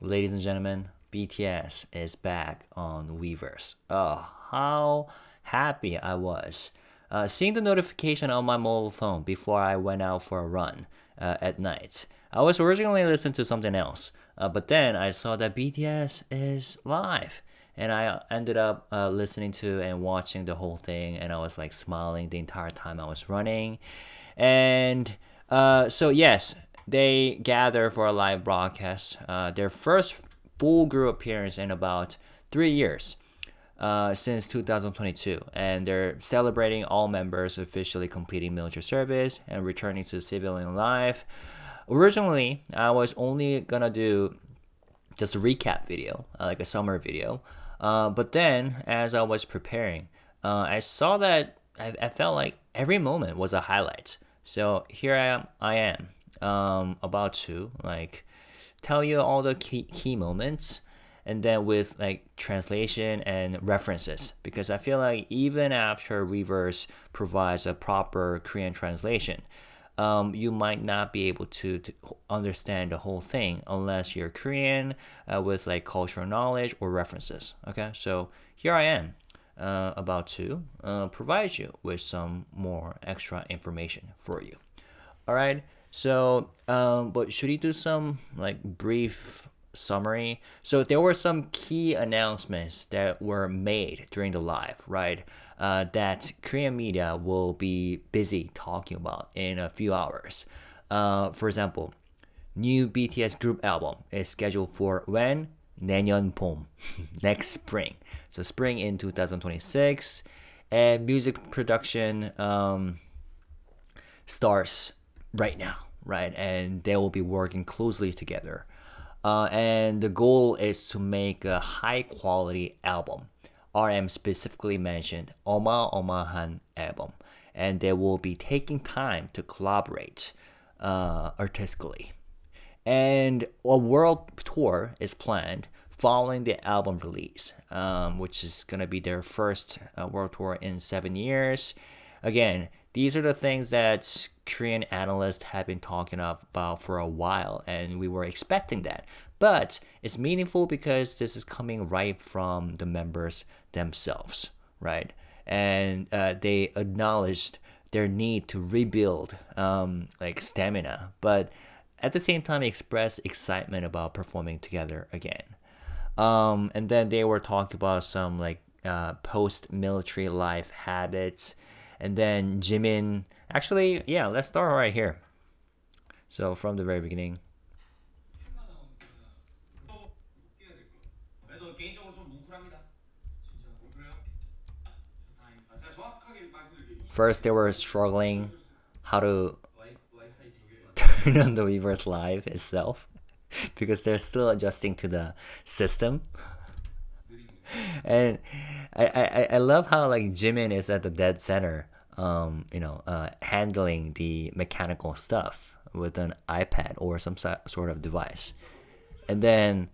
ladies and gentlemen, BTS is back on Weverse. Oh, how happy I was. Seeing the notification on my mobile phone before I went out for a run at night. I was originally listening to something else, but then I saw that BTS is live. And I ended up listening to and watching the whole thing, and I was like smiling the entire time I was running. And so, yes, they gather for a live broadcast. Their first full group appearance in about 3 years since 2022, and they're celebrating all members officially completing military service and returning to civilian life. Originally, I was only gonna do just a recap video, like a summer video. But then, as I was preparing, I saw that I felt like every moment was a highlight. So here I am, about to like tell you all the key moments, and then with like translation and references, because I feel like even after Weverse provides a proper Korean translation, you might not be able to understand the whole thing unless you're Korean with like cultural knowledge or references. Okay, so here I am about to provide you with some more extra information for you. All right, so but should you do some like brief summary? So there were some key announcements that were made during the live, right? That Korean media will be busy talking about in a few hours. For example, new BTS group album is scheduled for when? 내년 봄, next spring. So spring in 2026. And music production starts right now, right? And they will be working closely together. And the goal is to make a high quality album. RM specifically mentioned 어마어마한 album, and they will be taking time to collaborate artistically. And a world tour is planned following the album release, which is going to be their first world tour in 7 years. Again, these are the things that Korean analysts have been talking about for a while, and we were expecting that. But it's meaningful because this is coming right from the members themselves, right? And they acknowledged their need to rebuild like stamina, but at the same time express excitement about performing together again. And then they were talking about some like post-military life habits. And then Jimin, actually, yeah, let's start right here. So from the very beginning. First, they were struggling how to turn on the Weverse Live itself because they're still adjusting to the system. And I love how like Jimin is at the dead center, handling the mechanical stuff with an iPad or some sort of device. And then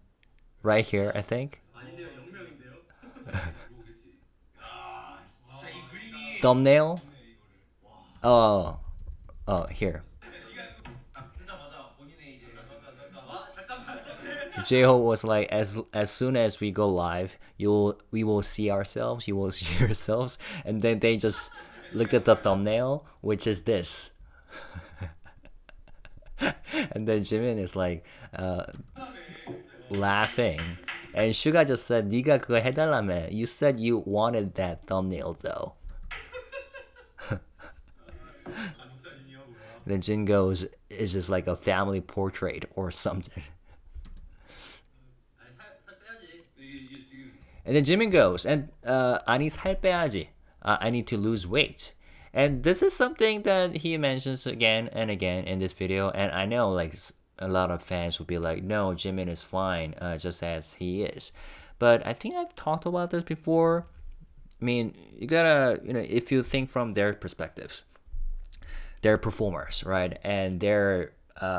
right here, I think thumbnail. Oh, oh, here. JHope was like, as soon as we go live, we will see ourselves, you will see yourselves, and then they just looked at the thumbnail, which is this. And then Jimin is like laughing, and Suga just said, "네가 그거 해달라며. You said you wanted that thumbnail though." Then Jin goes, "Is this like a family portrait or something?" And then Jimin goes, and 아니 살 빼야지. I need to lose weight. And this is something that he mentions again and again in this video. And I know like a lot of fans will be like, no, Jimin is fine, just as he is. But I think I've talked about this before. I mean, you gotta, if you think from their perspectives, they're performers, right? And their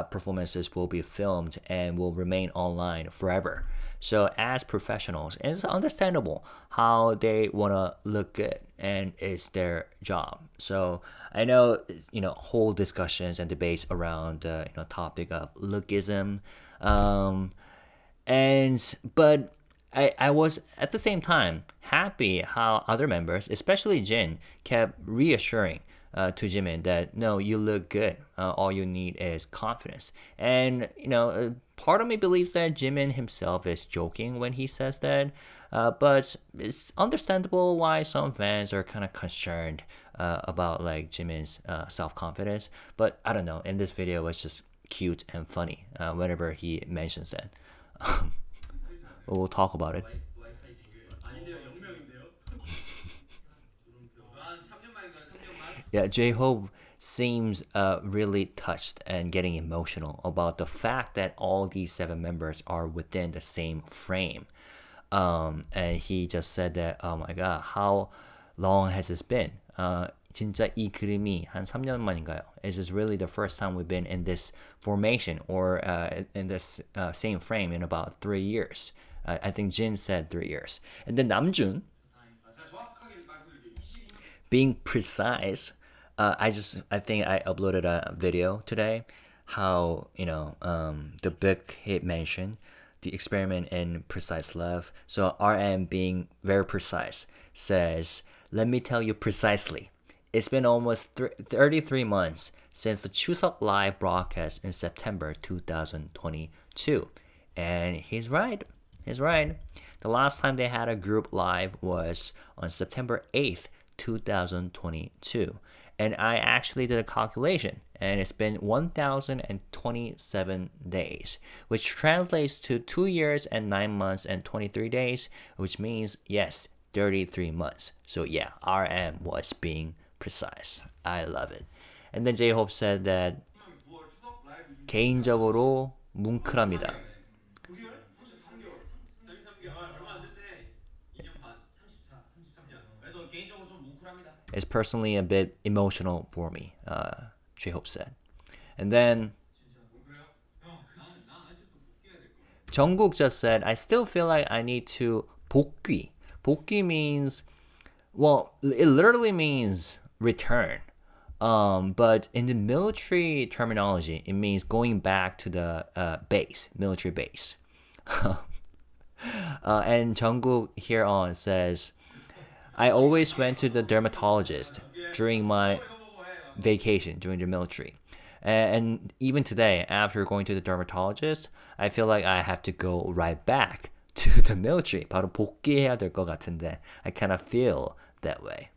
performances will be filmed and will remain online forever. So as professionals, it's understandable how they want to look good, and it's their job. So I know, whole discussions and debates around the topic of lookism. But I was at the same time happy how other members, especially Jin, kept reassuring to Jimin that no, you look good. All you need is confidence. And part of me believes that Jimin himself is joking when he says that. But it's understandable why some fans are kind of concerned about like Jimin's self-confidence. But I don't know. In this video, it's just cute and funny whenever he mentions that. We'll talk about it. Yeah, JHope seems really touched and getting emotional about the fact that all these 7 members are within the same frame. And he just said that, oh my god, how long has this been? 진짜 이 그림이 한 3년 만인가요? Is this really the first time we've been in this formation or in this same frame in about 3 years? I think Jin said 3 years. And then Namjoon, being precise, I think I uploaded a video today how the book he mentioned the experiment in precise love. So RM being very precise says, let me tell you precisely. It's been almost 33 months since the Chuseok live broadcast in September 2022. And he's right. He's right. The last time they had a group live was on September 8th, 2022. And I actually did a calculation, and it's been 1,027 days, which translates to 2 years and 9 months and 23 days, which means, yes, 33 months. So yeah, RM was being precise. I love it. And then JHope said that 개인적으로 뭉클합니다. It's personally a bit emotional for me, JHope said. And then Jungkook just said, I still feel like I need to 복귀. 복귀 means, well, it literally means return. But in the military terminology, it means going back to the base, military base. And Jungkook here on says, I always went to the dermatologist during my vacation during the military. And even today, after going to the dermatologist, I feel like I have to go right back to the military. 바로 복귀해야 될 것 같은데. I kind of feel that way.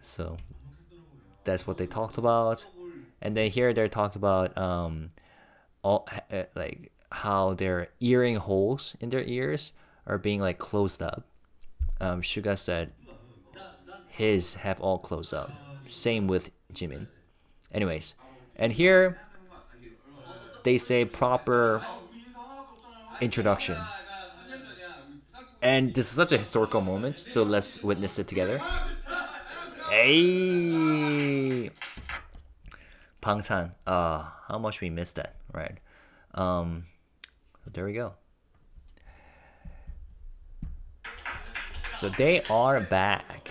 So that's what they talked about. And then here they're talking about like how their earring holes in their ears are being like closed up. Suga said his have all closed up. Same with Jimin. Anyways, and here they say proper introduction. And this is such a historical moment, so let's witness it together. Hey, Bangtan. How much we missed that, right? There we go. So they are back.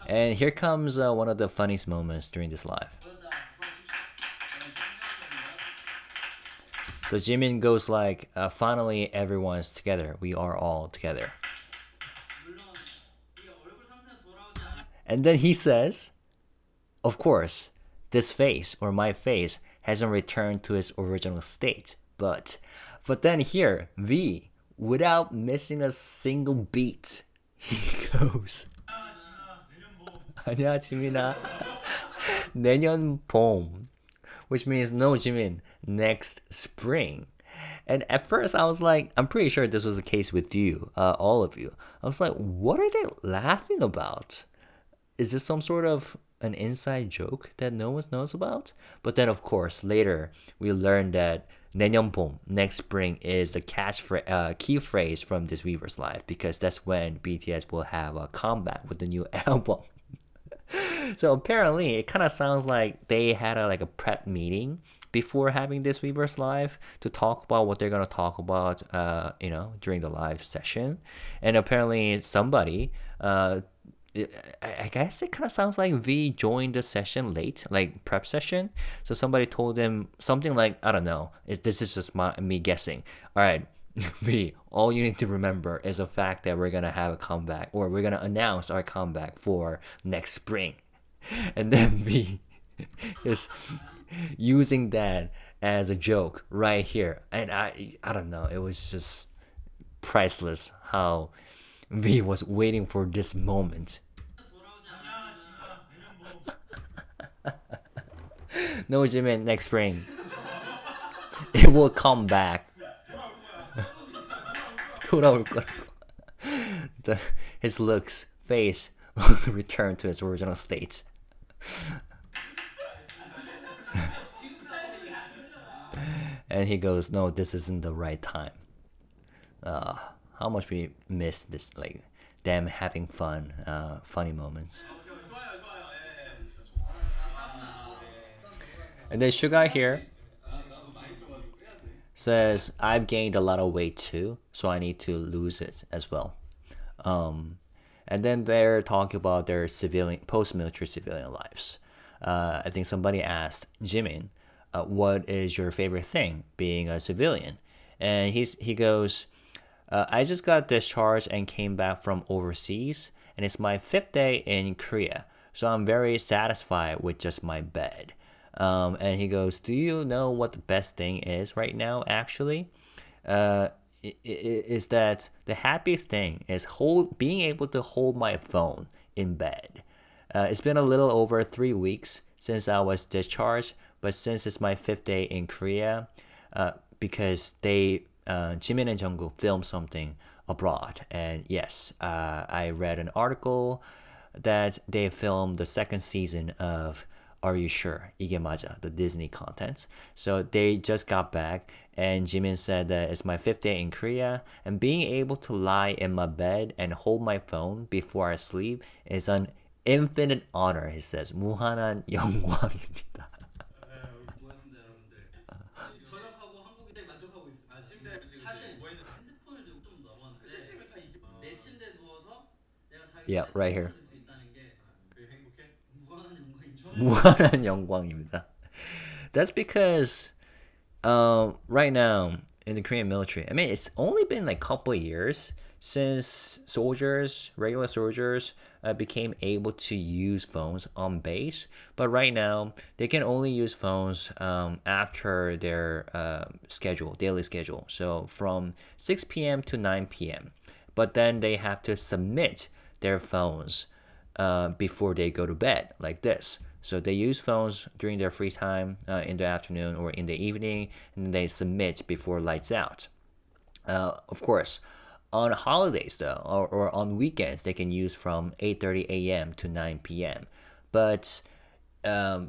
And here comes one of the funniest moments during this live. So Jimin goes like, finally everyone's together. We are all together. And then he says, of course, this face or my face hasn't returned to its original state. But then here, V, without missing a single beat, he goes, 아니야, 지민아. 내년 봄. Which means no, Jimin, next spring. And at first I was like, I'm pretty sure this was the case with you, all of you. I was like, what are they laughing about? Is this some sort of an inside joke that no one knows about? But then, of course, later we learned that 내년 봄, next spring, is the key phrase from this Weverse live, because that's when BTS will have a comeback with the new album. So apparently, it kind of sounds like they had a prep meeting before having this Weverse live to talk about what they're gonna talk about, during the live session. And apparently, somebody I guess it kind of sounds like V joined the session late, like prep session. So somebody told him something like, I don't know. This is just me guessing. All right, V, all you need to remember is the fact that we're gonna have a comeback, or we're gonna announce our comeback for next spring. And then V is using that as a joke right here. And I don't know. It was just priceless how V was waiting for this moment. No, Jimin, next spring. It will come back. 돌아올 거라고. His looks, face will return to its original state. And he goes, no, this isn't the right time. How much we missed this, like, them having fun, funny moments. And then Suga here says, I've gained a lot of weight too, so I need to lose it as well. And then they're talking about their civilian, post-military civilian lives. I think somebody asked Jimin, what is your favorite thing being a civilian? And he goes, I just got discharged and came back from overseas, and it's my 5th day in Korea, so I'm very satisfied with just my bed. And he goes, do you know what the best thing is right now, actually? Is that the happiest thing is being able to hold my phone in bed. It's been a little over 3 weeks since I was discharged, but since it's my 5th day in Korea, because Jimin and Jungkook filmed something abroad. And yes, I read an article that they filmed the 2nd season of Are You Sure? 이게 맞아, the Disney content. So they just got back, and Jimin said that it's my 5th day in Korea, and being able to lie in my bed and hold my phone before I sleep is an infinite honor, he says. 무한한 영광입니다. Yeah, right here. 무한한 영광입니다. That's because right now in the Korean military, I mean, it's only been like a couple of years since regular soldiers, became able to use phones on base. But right now, they can only use phones after their daily schedule. So from 6 p.m. to 9 p.m. But then they have to submit their phones before they go to bed, like this. So they use phones during their free time in the afternoon or in the evening, and they submit before lights out. Of course, on holidays though, or on weekends, they can use from 8:30 a.m. to 9 p.m. But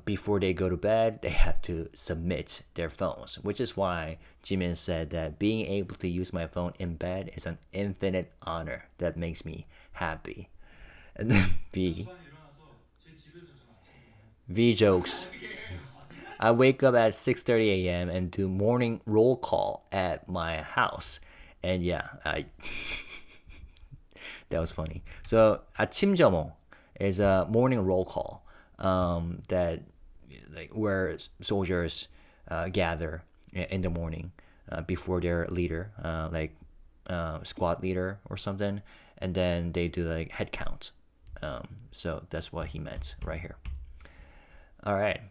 before they go to bed, they have to submit their phones, which is why Jimin said that being able to use my phone in bed is an infinite honor that makes me happy. And then V jokes. I wake up at 6:30 a.m. and do morning roll call at my house. And yeah, that was funny. So 아침 점호 is a morning roll call that where soldiers gather in the morning before their leader, squad leader or something, and then they do like head count. So that's what he meant right here. All right.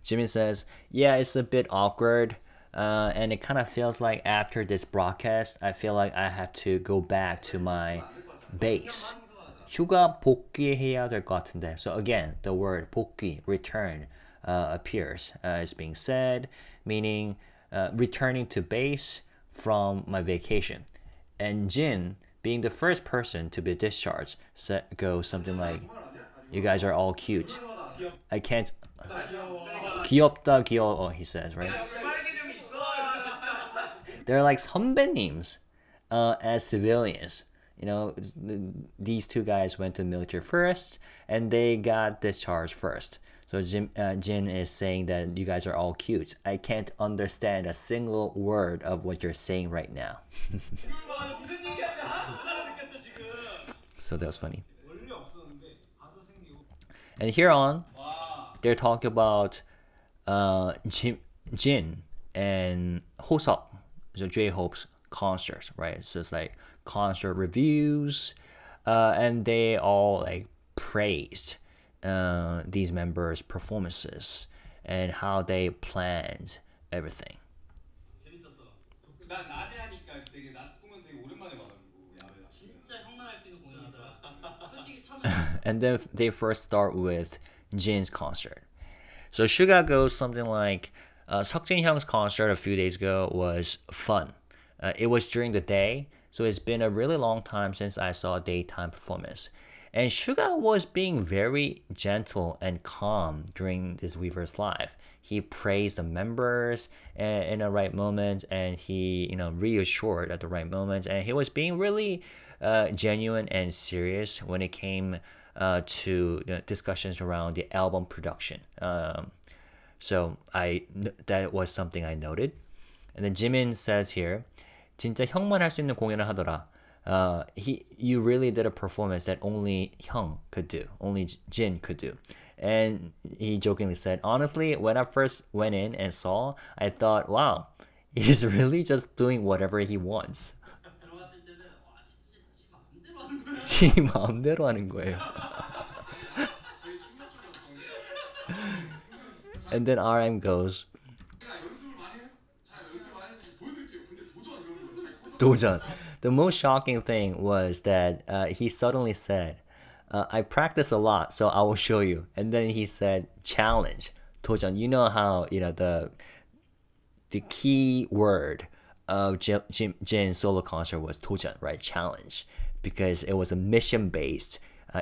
Jimin says, yeah, it's a bit awkward. And it kind of feels like after this broadcast, I feel like I have to go back to my base. 휴가 복귀해야 될 것 같은데. So again, the word 복귀, return, appears. It's being said, meaning returning to base from my vacation. And Jin, being the first person to be discharged, goes something like, you guys are all cute. I can't... 귀엽다, 귀여워, he says, right? They're like 선배님s as civilians. You know, these two guys went to the military first, and they got discharged first. So Jin is saying that you guys are all cute. I can't understand a single word of what you're saying right now. So that was funny. And here on, they're talking about Jin and Hoseok, so JHope's concerts, right? So it's like concert reviews, and they all like praised these members' performances and how they planned everything. And then they first start with Jin's concert. So Suga goes something like, Seokjin Hyung's concert a few days ago was fun. It was during the day, so it's been a really long time since I saw a daytime performance. And Suga was being very gentle and calm during this Weverse live. He praised the members in the right moment, and he, reassured at the right moment, and he was being really genuine and serious when it came to discussions around the album production. So that was something I noted. And then Jimin says here, 진짜 형만 할 수 있는 공연을 하더라. You really did a performance that only Hyung could do, only Jin could do. And he jokingly said, honestly, when I first went in and saw, I thought, wow, he's really just doing whatever he wants. 지 마음대로 하는 거예요. And then RM goes, 도전. The most shocking thing was that he suddenly said, I practice a lot, so I will show you. And then he said, challenge, 도전. You know how, the key word of Jin's solo concert was 도전, right? Challenge. Because it was a mission-based,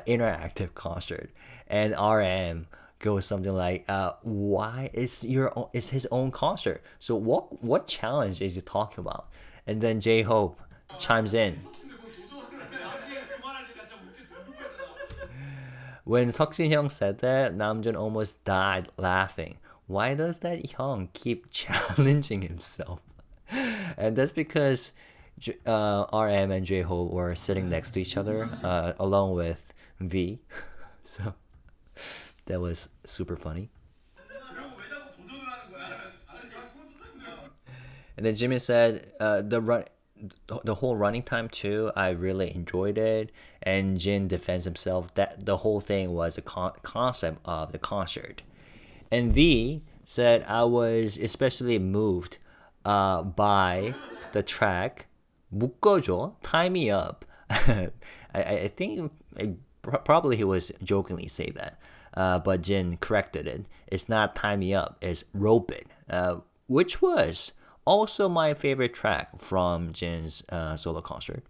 interactive concert. And RM goes something like, why is his own concert? So what challenge is he talking about? And then JHope chimes in. When Seokjin Hyung said that, Namjoon almost died laughing. Why does that Hyung keep challenging himself? And that's because RM and JHope were sitting next to each other, along with V. So that was super funny. And then Jimin said, the whole running time too, I really enjoyed it. And Jin defends himself that the whole thing was a concept of the concert. And V said, I was especially moved by the track 묶어줘, Tie Me Up. I think probably he was jokingly say that. But Jin corrected it. It's not Tie Me Up, it's Rope It, which was also my favorite track from Jin's solo concert.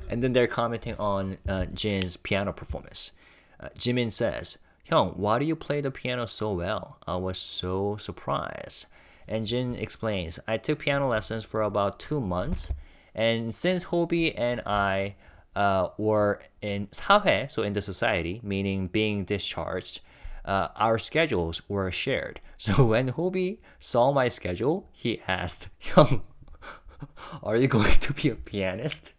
And then they're commenting on Jin's piano performance. Jimin says, Hyung, why do you play the piano so well? I was so surprised. And Jin explains, I took piano lessons for about 2 months. And since HYBE and I were in 사회, so in the society, meaning being discharged, our schedules were shared. So when HYBE saw my schedule, he asked, Hyung, are you going to be a pianist?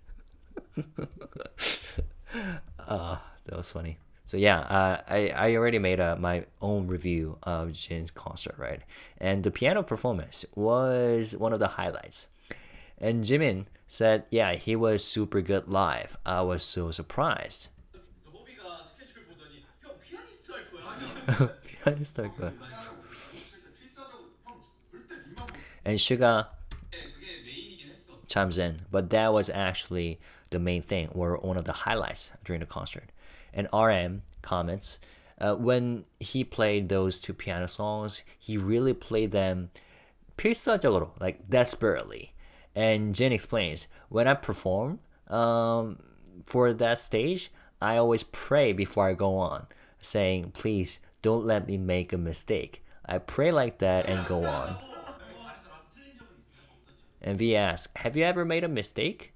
That was funny. So yeah, I already made my own review of Jin's concert, right? And the piano performance was one of the highlights. And Jimin said, yeah, he was super good live. I was so surprised. 피아니스트 할 거야. And Suga chimes in, but that was actually the main thing, or one of the highlights during the concert. And RM comments, when he played those 2 piano songs, he really played them 필사적으로, like desperately. And Jin explains, when I perform for that stage, I always pray before I go on, saying, please don't let me make a mistake. I pray like that and go on. And V asks, have you ever made a mistake?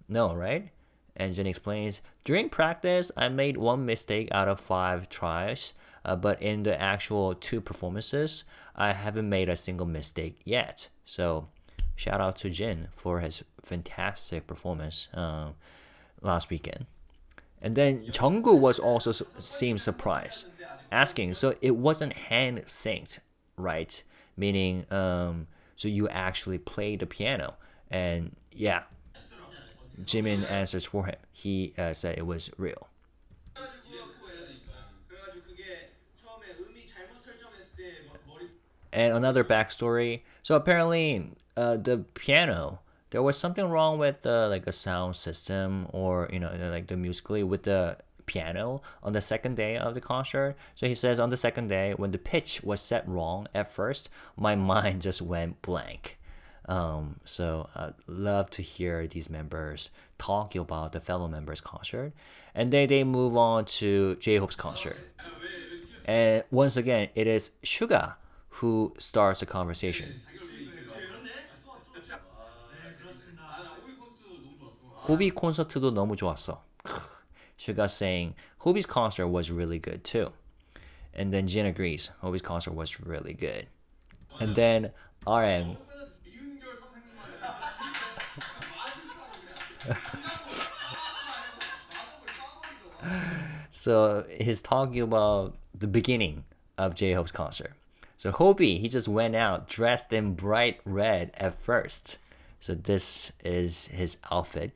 No, right? And Jin explains, during practice, I made one mistake out of 5 tries, but in the actual 2 performances, I haven't made a single mistake yet. So shout out to Jin for his fantastic performance last weekend. And then Jungkook was also seemed surprised, asking, so it wasn't hand synced, right? Meaning, so you actually played the piano. And yeah, Jimin answers for him. He said it was real. And another backstory. So apparently, the piano, there was something wrong with like a sound system, or like the musically with the piano on the second day of the concert. So he says on the second day, when the pitch was set wrong at first, my mind just went blank. So I'd love to hear these members talking about the fellow members' concert, and they move on to JHope's concert. And once again, it is Suga who starts the conversation. 호비 콘서트도 너무 좋았어. Suga saying Hobi's concert was really good too. And then Jin agrees, Hobi's concert was really good. And then RM. So he's talking about the beginning of JHope's concert. So Hobi, he just went out dressed in bright red at first. So this is his outfit.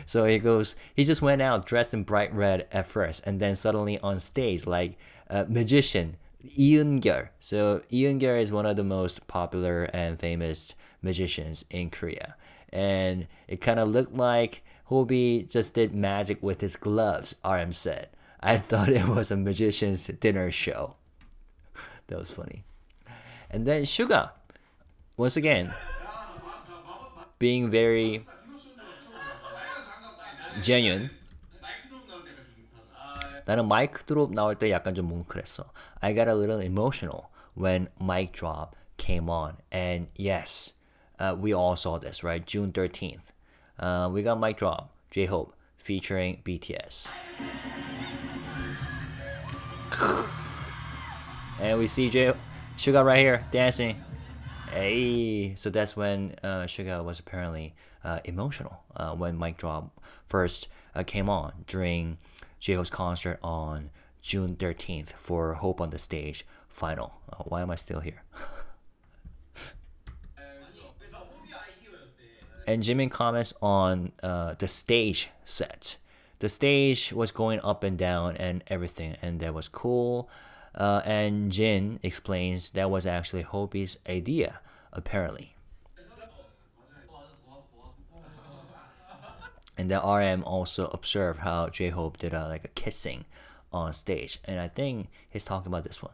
So he just went out dressed in bright red at first, and then suddenly on stage, like a magician, Eun-gyeol. So Eun-gyeol is one of the most popular and famous magicians in Korea. And it kind of looked like Hobi just did magic with his gloves, RM said. I thought it was a magician's dinner show. That was funny. And then Suga, once again, being very genuine. 나는 마이크 드롭 나올 때 약간 좀 뭉클했어. I got a little emotional when mic drop came on. And yes, we all saw this, right? June 13th. We got mic drop, JHope, featuring BTS. And we see Suga right here dancing. Hey, so that's when Suga was apparently emotional when mic drop first came on during JHope's concert on June 13th for Hope on the Stage final. Why am I still here? And Jimin comments on the stage set. The stage was going up and down and everything, and that was cool. And Jin explains that was actually Hobi's idea, apparently. And then RM also observed how JHope did like a kissing on stage, and I think he's talking about this one.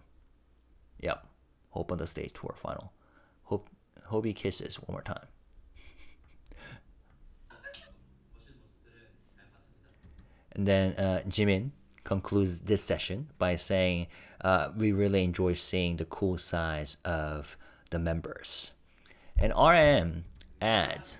Yep, Hope on the Stage tour final. Hobie kisses one more time. And then Jimin concludes this session by saying, we really enjoy seeing the cool sides of the members. And RM adds,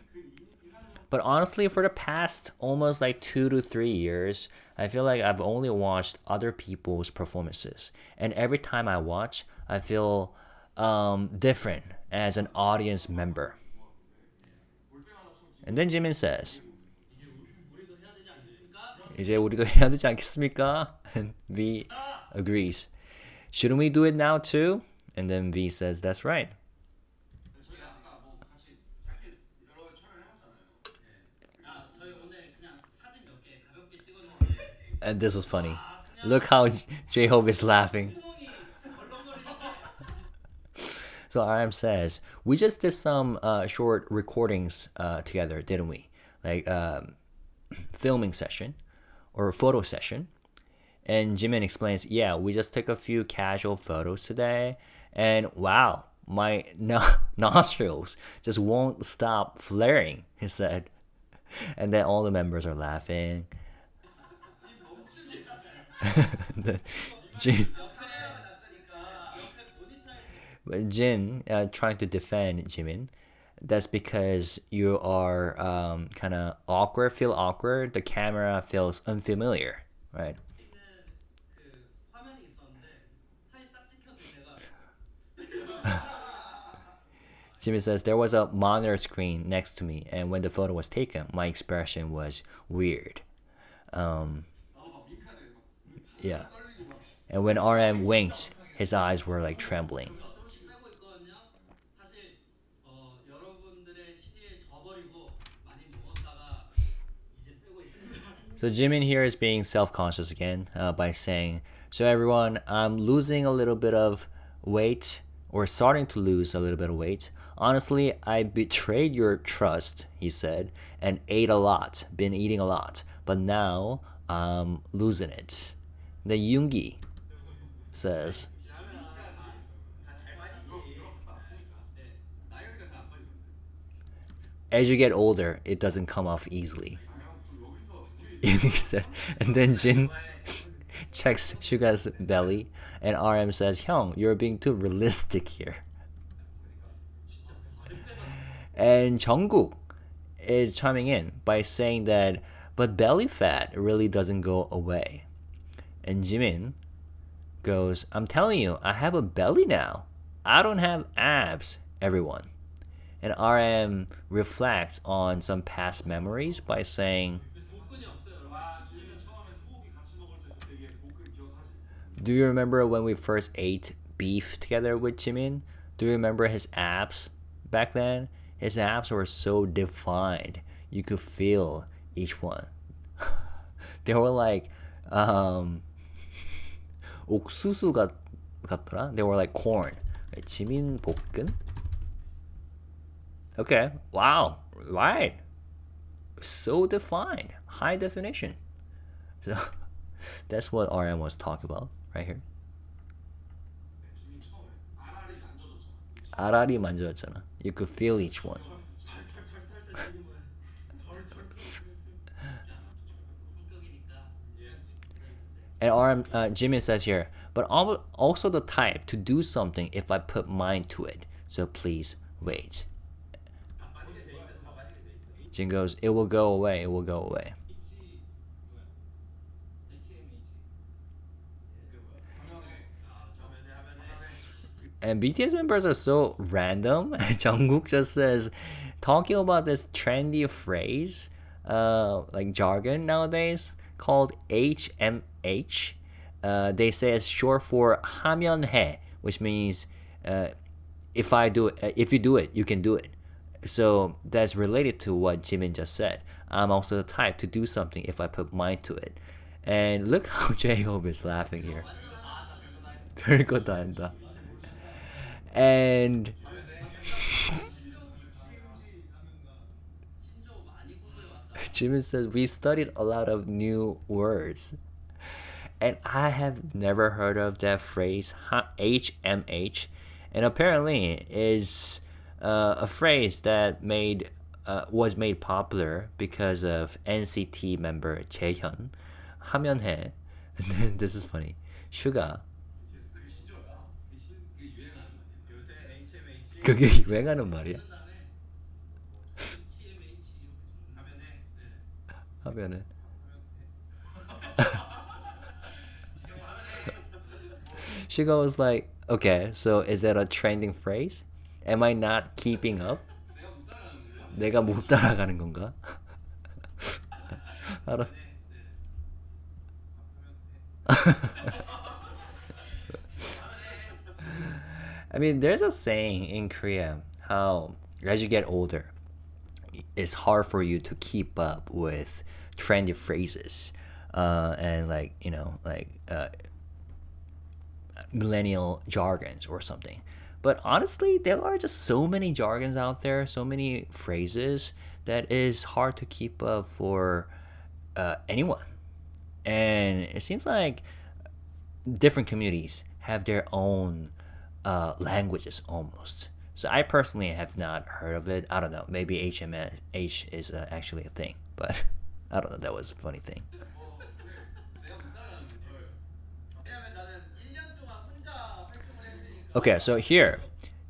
but honestly, for the past almost like 2 to 3 years, I feel like I've only watched other people's performances. And every time I watch, I feel different as an audience member. And then Jimin says, 이제 우리도 해야 되지 않겠습니까? And V agrees. Shouldn't we do it now too? And then V says, that's right. And this was funny. Look how JHope is laughing. So RM says, we just did some short recordings together, didn't we? Like filming session or a photo session. And Jimin explains, yeah, we just took a few casual photos today. And wow, my nostrils just won't stop flaring, he said. And then all the members are laughing. Jin trying to defend Jimin. That's because you are kind of awkward, feel awkward. The camera feels unfamiliar, right? Jimmy says there was a monitor screen next to me, and when the photo was taken, my expression was weird. Um, yeah. And when RM winked, his eyes were like trembling. So Jimin here is being self-conscious again by saying, "So everyone, I'm losing a little bit of weight, or starting to lose a little bit of weight. Honestly, I betrayed your trust," he said, "and ate a lot, been eating a lot, but now I'm losing it." The Yoongi says, "As you get older, it doesn't come off easily." And then Jin checks Suga's belly, and RM says, "Hyung, you're being too realistic here." And Jungkook is chiming in by saying that, "But belly fat really doesn't go away." And Jimin goes, "I'm telling you, I have a belly now. I don't have abs, everyone." And RM reflects on some past memories by saying, "Do you remember when we first ate beef together with Jimin? Do you remember his abs back then? His abs were so defined. You could feel each one." They were like 옥수수 같더라. They were like corn. 지민 볶은? Okay. Wow. Right. So defined. High definition. So that's what RM was talking about right here. 알알이 만져졌잖아. You could feel each one. And Jimin says here, "But I'm also the type to do something if I put mind to it. So please wait." Jin goes, "It will go away. It will go away." And BTS members are so random. Jungkook just says, talking about this trendy phrase, like jargon nowadays, called HMH. They say it's short for 하면 해, which means if you do it, you can do it. So that's related to what Jimin just said. I'm also the type to do something if I put mind to it. And look how JHope is laughing here. 별거 다 한다. And Jimin says, "We've studied a lot of new words, and I have never heard of that phrase HMH, and apparently is a phrase that was made popular because of NCT member 재현. 하면 해." And then this is funny. Suga. 그게 유행하는 말이야? 하면은 Suga was like, "Okay, so is that a trending phrase? Am I not keeping up? 내가 못 따라가는 건가?" I don't. I mean, there's a saying in Korea how as you get older, it's hard for you to keep up with trendy phrases, and like millennial jargons or something. But honestly, there are just so many jargons out there, so many phrases that is hard to keep up for anyone. And it seems like different communities have their own languages almost. So I personally have not heard of it. I don't know. Maybe HMH is actually a thing, but I don't know. That was a funny thing. Okay, so here,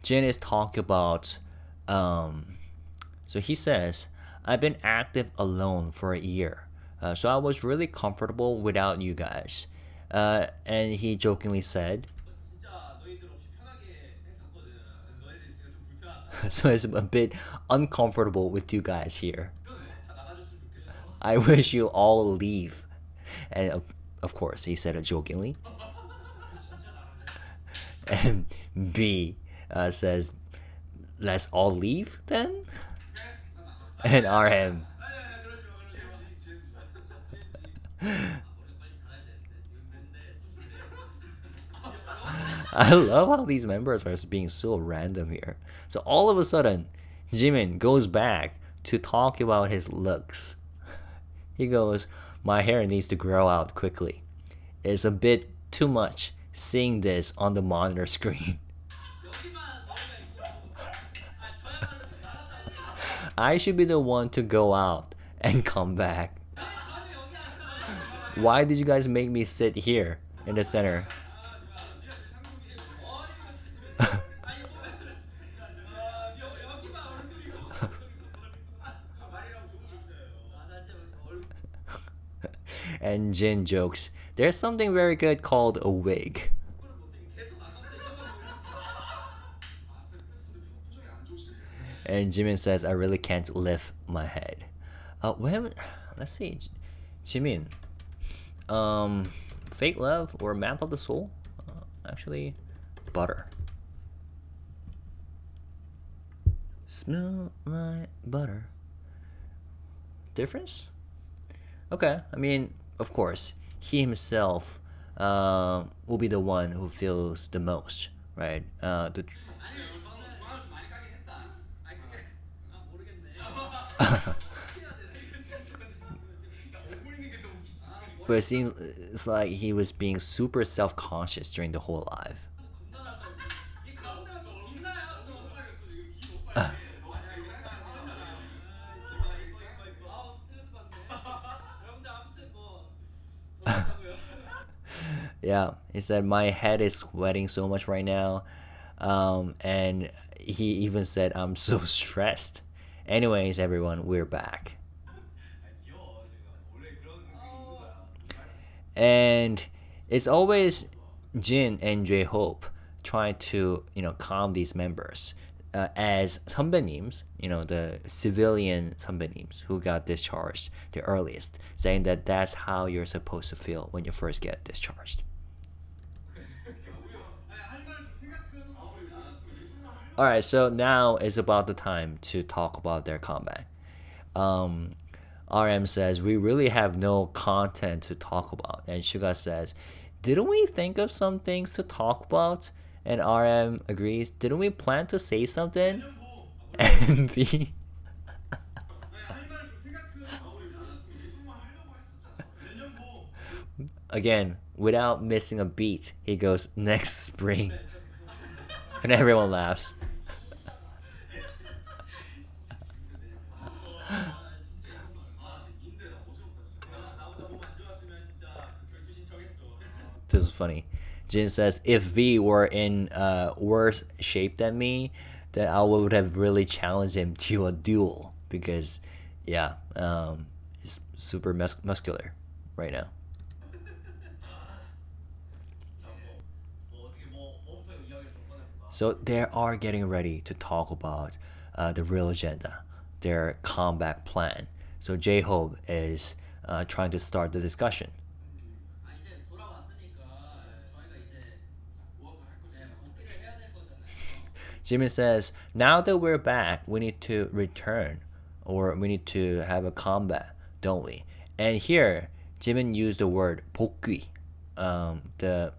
Jin is talking about So he says, I've been active alone for a year, so I was really comfortable without you guys. And he jokingly said, so it's a bit uncomfortable with you guys here. I wish you all leave. And of course, he said it jokingly. And B says, let's all leave then? And RM. I love how these members are being so random here. So all of a sudden, Jimin goes back to talk about his looks. He goes, my hair needs to grow out quickly. It's a bit too much seeing this on the monitor screen. I should be the one to go out and come back. Why did you guys make me sit here in the center? And Jin jokes, there's something very good called a wig. And Jimin says, I really can't lift my head. Let's see. Jimin. Fake Love or Map of the Soul? Actually, Butter. Smell like butter. Difference? Okay, I mean, of course, he himself will be the one who feels the most, right? But it seems it's like he was being super self-conscious during the whole live. Yeah, he said, my head is sweating so much right now. And he even said, I'm so stressed. Anyways, everyone, we're back. And it's always Jin and JHope trying to, calm these members. As 선배님s, the civilian 선배님s who got discharged the earliest, saying that that's how you're supposed to feel when you first get discharged. Alright, so now is about the time to talk about their comeback. RM says, we really have no content to talk about. And Suga says, didn't we think of some things to talk about? And RM agrees, didn't we plan to say something? And B... Again, without missing a beat, he goes, next spring. And everyone laughs. This is funny. Jin says, if V were in worse shape than me, then I would have really challenged him to a duel. Because, yeah, he's super muscular right now. So they are getting ready to talk about the real agenda, their comeback plan. So JHope is trying to start the discussion. Jimin says, now that we're back, we need to return, or we need to have a comeback, don't we? And here, Jimin used the word 복귀, the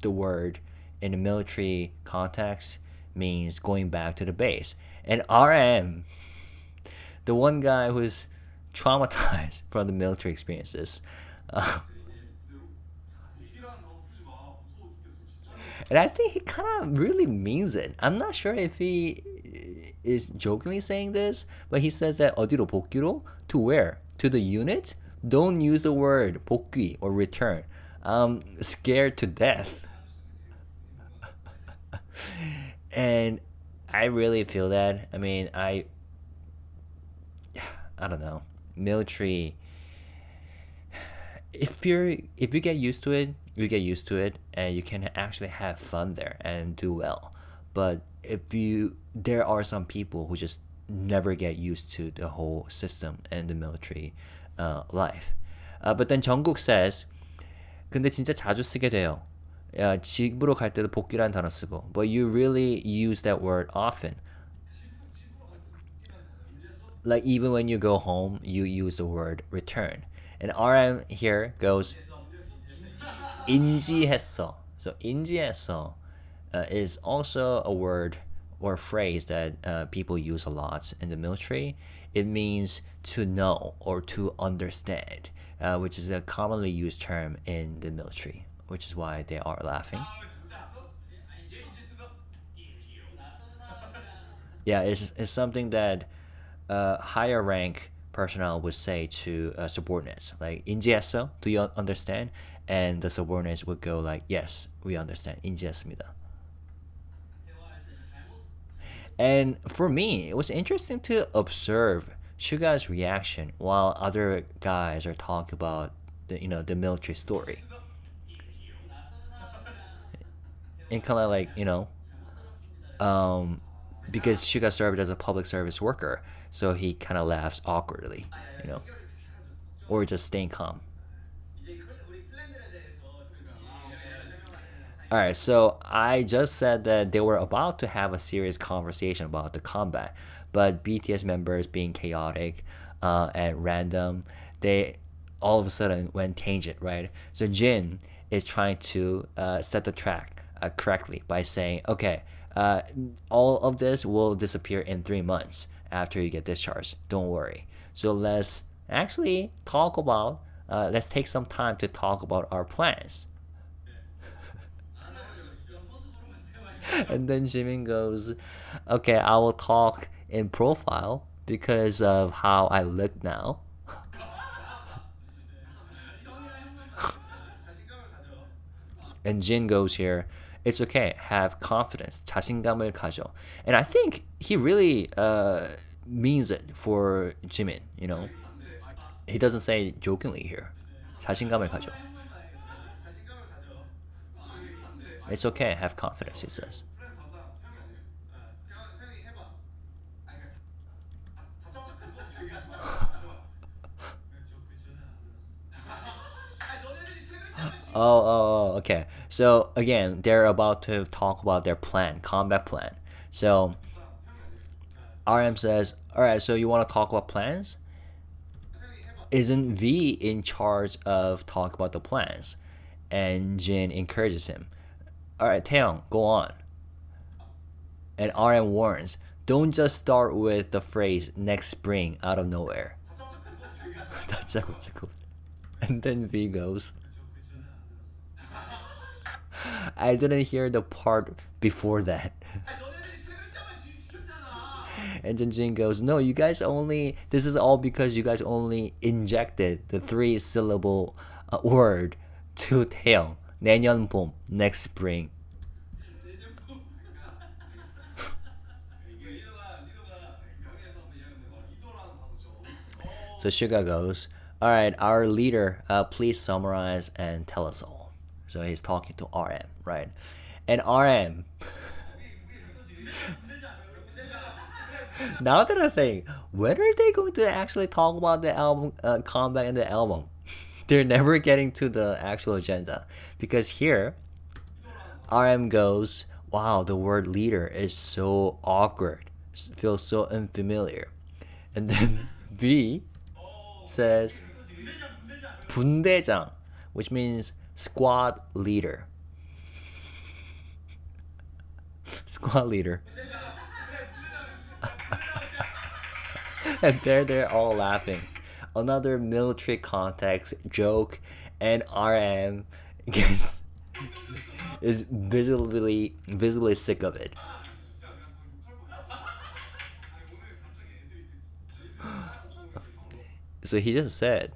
word in the military context means going back to the base. And RM, the one guy who's traumatized from the military experiences, and I think he kind of really means it. I'm not sure if he is jokingly saying this, but he says that 어디로 복귀로? To where? To the unit? Don't use the word 복귀 or return. I'm scared to death. And I really feel that. I mean, I don't know, military. If you get used to it, you get used to it, and you can actually have fun there and do well. But if you, there are some people who just never get used to the whole system and the military life. But then Jungkook says, 근데 진짜 자주 쓰게 돼요. 집으로 갈 때도 복귀라는 단어 쓰고. But you really use that word often. Like even when you go home, you use the word return. And RM here goes 인지했어. So 인지했어 is also a word or phrase that people use a lot in the military. It means to know or to understand, which is a commonly used term in the military, which is why they are laughing. Yeah, it's something that higher rank personnel would say to subordinates, like 인지했어? Do you understand? And the subordinates would go like, yes, we understand. 인지했습니다. And for me, it was interesting to observe Suga's reaction while other guys are talking about the military story. And kind of like, because Suga served as a public service worker, so he kind of laughs awkwardly, or just staying calm. Alright, so I just said that they were about to have a serious conversation about the comeback, but BTS members being chaotic and random, they all of a sudden went tangent, right? So Jin is trying to set the track correctly by saying, okay, all of this will disappear in 3 months after you get discharged. Don't worry. So let's actually talk about, let's take some time to talk about our plans. And then Jimin goes, okay, I will talk in profile because of how I look now. And Jin goes here, it's okay, have confidence, 자신감을 가져. And I think he really means it for Jimin, He doesn't say jokingly here. 자신감을 가져. It's okay, have confidence, he says. Oh, okay. So again, they're about to talk about their plan, comeback plan. So RM says, all right, so you want to talk about plans? Isn't V in charge of talk about the plans? And Jin encourages him. All right, Taeyong, go on. And RM warns, don't just start with the phrase next spring out of nowhere. And then V goes, I didn't hear the part before that. And then Jin goes, no, you guys only, this is all because you guys only injected the 3-syllable word to Taeyong. 내년 봄, next spring. So Suga goes, all right, our leader, please summarize and tell us all. So he's talking to RM, right? And RM, now that I think, when are they going to actually talk about the album, comeback in the album? They're never getting to the actual agenda. Because here, RM goes, wow, the word leader is so awkward. Feels so unfamiliar. And then V says 분대장, which means squad leader. Squad leader. And they're all laughing. Another military context joke, and RM is visibly sick of it. So he just said,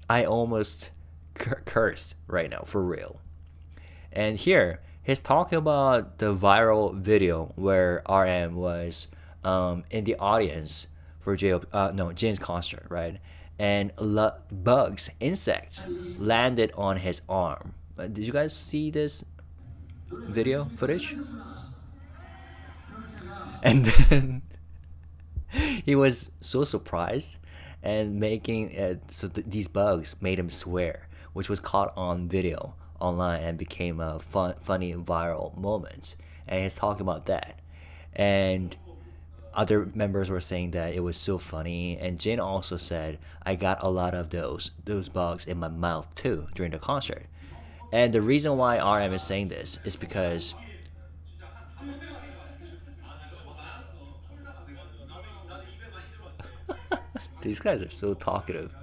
I almost cursed right now, for real. And here, he's talking about the viral video where RM was in the audience for Jin's concert, right? And bugs, insects, landed on his arm. Did you guys see this video footage? And then he was so surprised and making these bugs made him swear, which was caught on video online and became a funny viral moment. And he's talking about that, and other members were saying that it was so funny. And Jin also said, I got a lot of those bugs in my mouth too during the concert. And the reason why RM is saying this is because these guys are so talkative.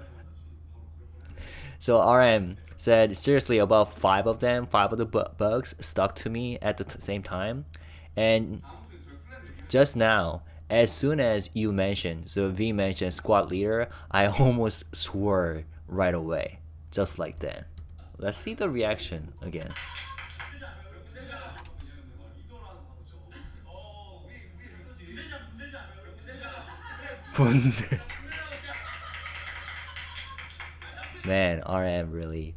So RM said, seriously, about five of the bugs stuck to me at the same time. And just now, as soon as you mentioned, so V mentioned squad leader, I almost swore right away, just like that. Let's see the reaction again. Man, RM really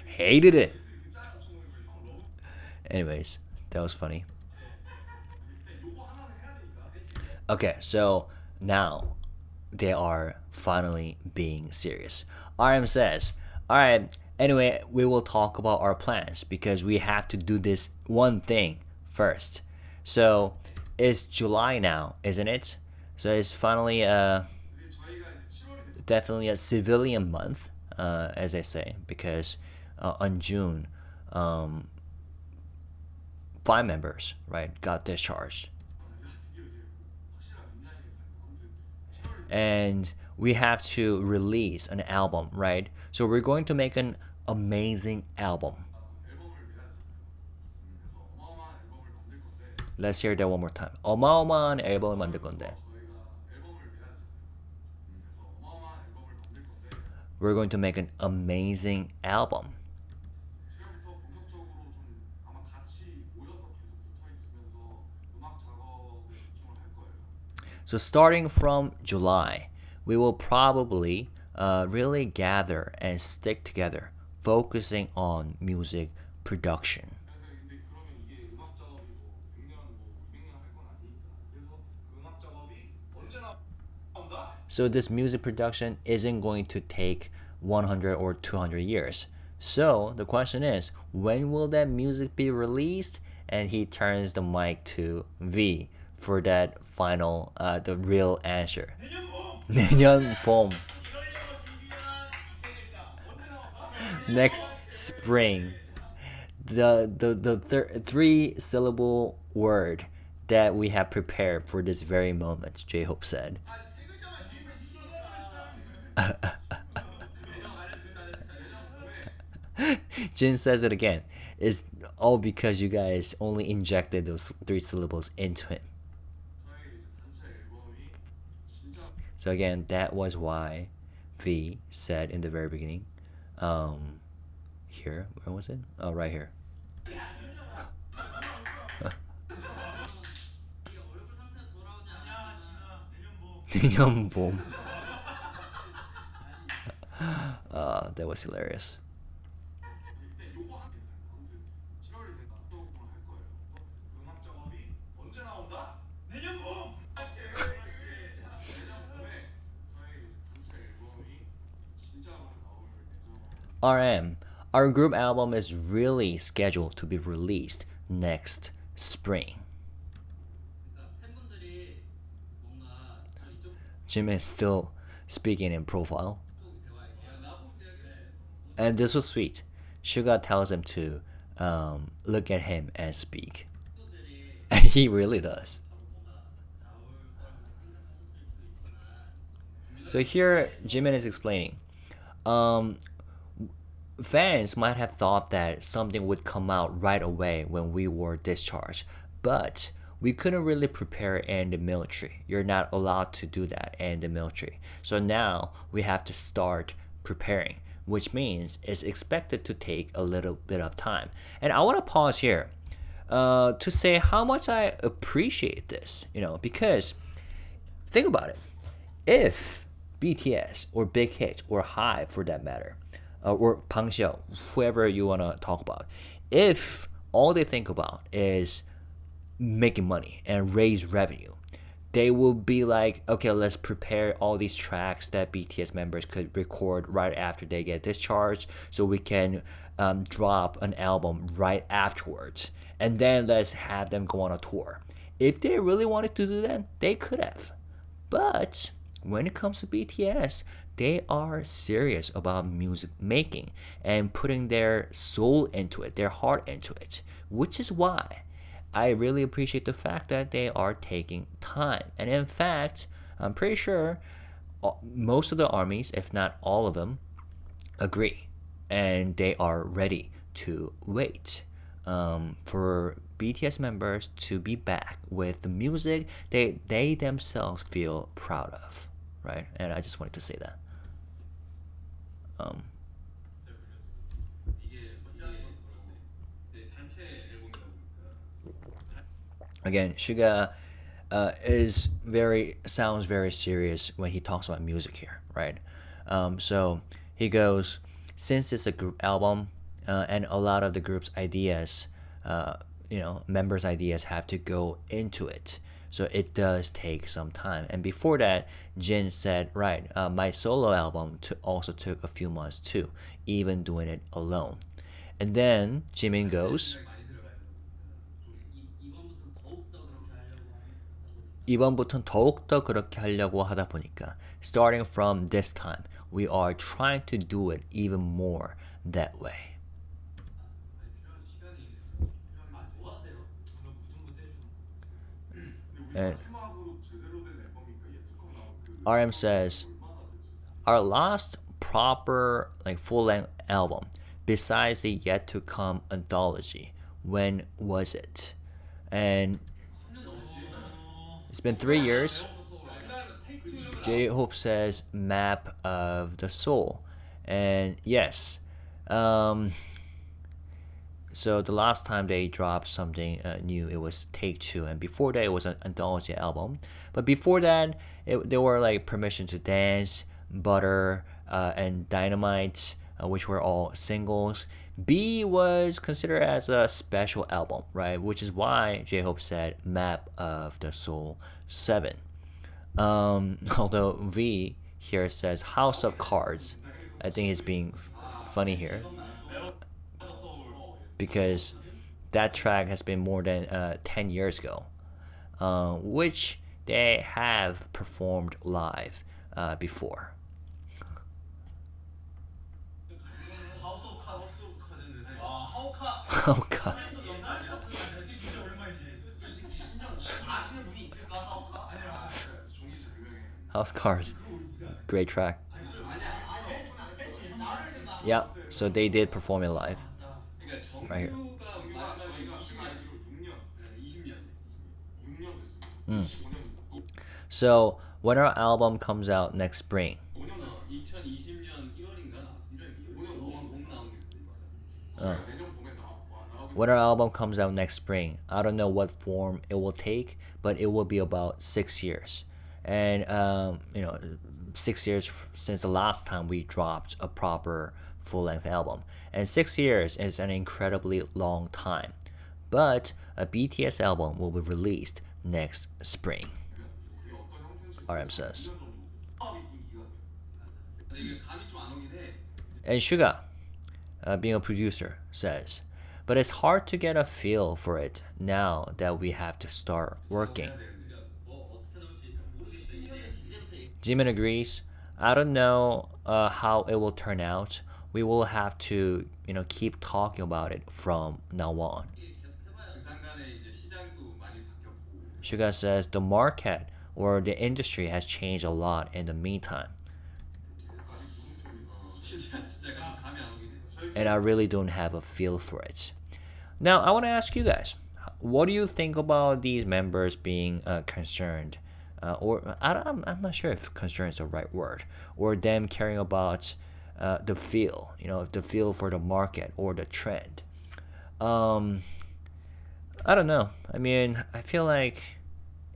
hated it. Anyways, that was funny. Okay, so now they are finally being serious. RM says, alright, anyway, we will talk about our plans because we have to do this one thing first. So it's July now, isn't it? So it's finally definitely a civilian month, as I say, because on June, 5 members, right, got discharged. And we have to release an album, right? So we're going to make an amazing album. Let's hear that one more time. 어마어마한 앨범을 만들 건데. We're going to make an amazing album. So starting from July, we will probably really gather and stick together, focusing on music production. So this music production isn't going to take 100 or 200 years. So the question is, when will that music be released? And he turns the mic to V for that final, the real answer. 내년 봄. Next spring. The 3-syllable word that we have prepared for this very moment, JHope said. Jin says it again. It's all because you guys only injected those 3 syllables into him. So again, that was why V said in the very beginning, here, where was it? Oh, right here. 내년 봄. That was hilarious. RM, our group album is really scheduled to be released next spring. Jimin is still speaking in profile. And this was sweet. Suga tells him to look at him and speak. And he really does. So here, Jimin is explaining. Fans might have thought that something would come out right away when we were discharged, but we couldn't really prepare in the military. You're not allowed to do that in the military. So now we have to start preparing, which means it's expected to take a little bit of time. And I want to pause here. to say how much I appreciate this, because think about it. If BTS or Big Hit or HYBE for that matter, or Bang Xiao, whoever you want to talk about, if all they think about is making money and raise revenue, they will be like, okay, let's prepare all these tracks that BTS members could record right after they get discharged so we can drop an album right afterwards. And then let's have them go on a tour. If they really wanted to do that, they could have. But when it comes to BTS, they are serious about music making and putting their soul into it, their heart into it, which is why I really appreciate the fact that they are taking time. And in fact, I'm pretty sure most of the armies, if not all of them, agree. And they are ready to wait for BTS members to be back with the music they themselves feel proud of, right? And I just wanted to say that. Again, Suga sounds very serious when he talks about music here, right? So he goes, since it's a group album, and a lot of the group's ideas, members' ideas have to go into it. So it does take some time. And before that, Jin said, right, my solo album also took a few months too, even doing it alone. And then Jimin goes, 이번부터는 더욱더 그렇게 하려고 하다 보니까 starting from this time, we are trying to do it even more that way. And RM says, our last proper full-length album, besides the yet to come anthology, when was it? And it's been 3 years. JHope says Map of the Soul. And yes, so the last time they dropped something new, it was Take Two. And before that, it was an anthology album. But before that, there were like Permission to Dance, Butter, and Dynamite, which were all singles. B was considered as a special album, right? Which is why JHope said Map of the Soul 7. Although V here says House of Cards. I think it's being funny here because that track has been more than 10 years ago, which they have performed live before. Oh god. House Cars. Great track. Yeah, so they did perform it live. Right here. So when our album comes out next spring, I don't know what form it will take, but it will be about 6 years. And 6 years since the last time we dropped a proper full-length album. And 6 years is an incredibly long time. But a BTS album will be released next spring, RM says. And Suga, being a producer, says, but it's hard to get a feel for it now that we have to start working. Jimin agrees. I don't know how it will turn out. We will have to, keep talking about it from now on. Suga says the market or the industry has changed a lot in the meantime. And I really don't have a feel for it. Now, I want to ask you guys, what do you think about these members being concerned? I'm not sure if concern is the right word, or them caring about the feel, the feel for the market or the trend. I don't know. I mean, I feel like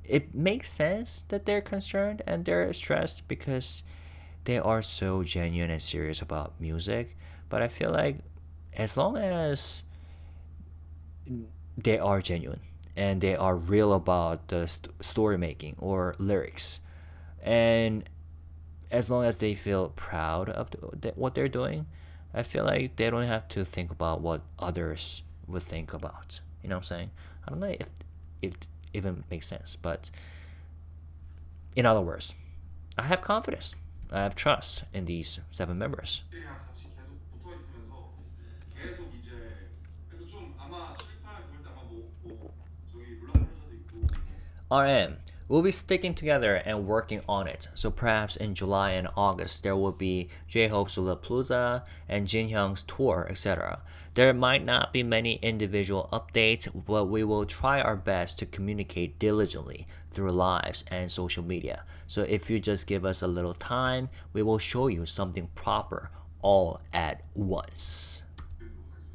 it makes sense that they're concerned and they're stressed because they are so genuine and serious about music. But I feel like as long as they are genuine and they are real about the story making or lyrics, and as long as they feel proud of what they're doing, I feel like they don't have to think about what others would think about. You know what I'm saying? I don't know if it even makes sense, but in other words, I have confidence. I have trust in these seven members. B랑 같이 계속 붙어 있으면서 계속 이제 그래서 좀 아마 7, 8, 9월 때 아마 뭐 저기 롤라플로자도 있고 뭐 RM. We'll be sticking together and working on it. So perhaps in July and August there will be JHope's Lollapalooza and Jinhyung's tour, etc. There might not be many individual updates, but we will try our best to communicate diligently through lives and social media. So if you just give us a little time, we will show you something proper all at once.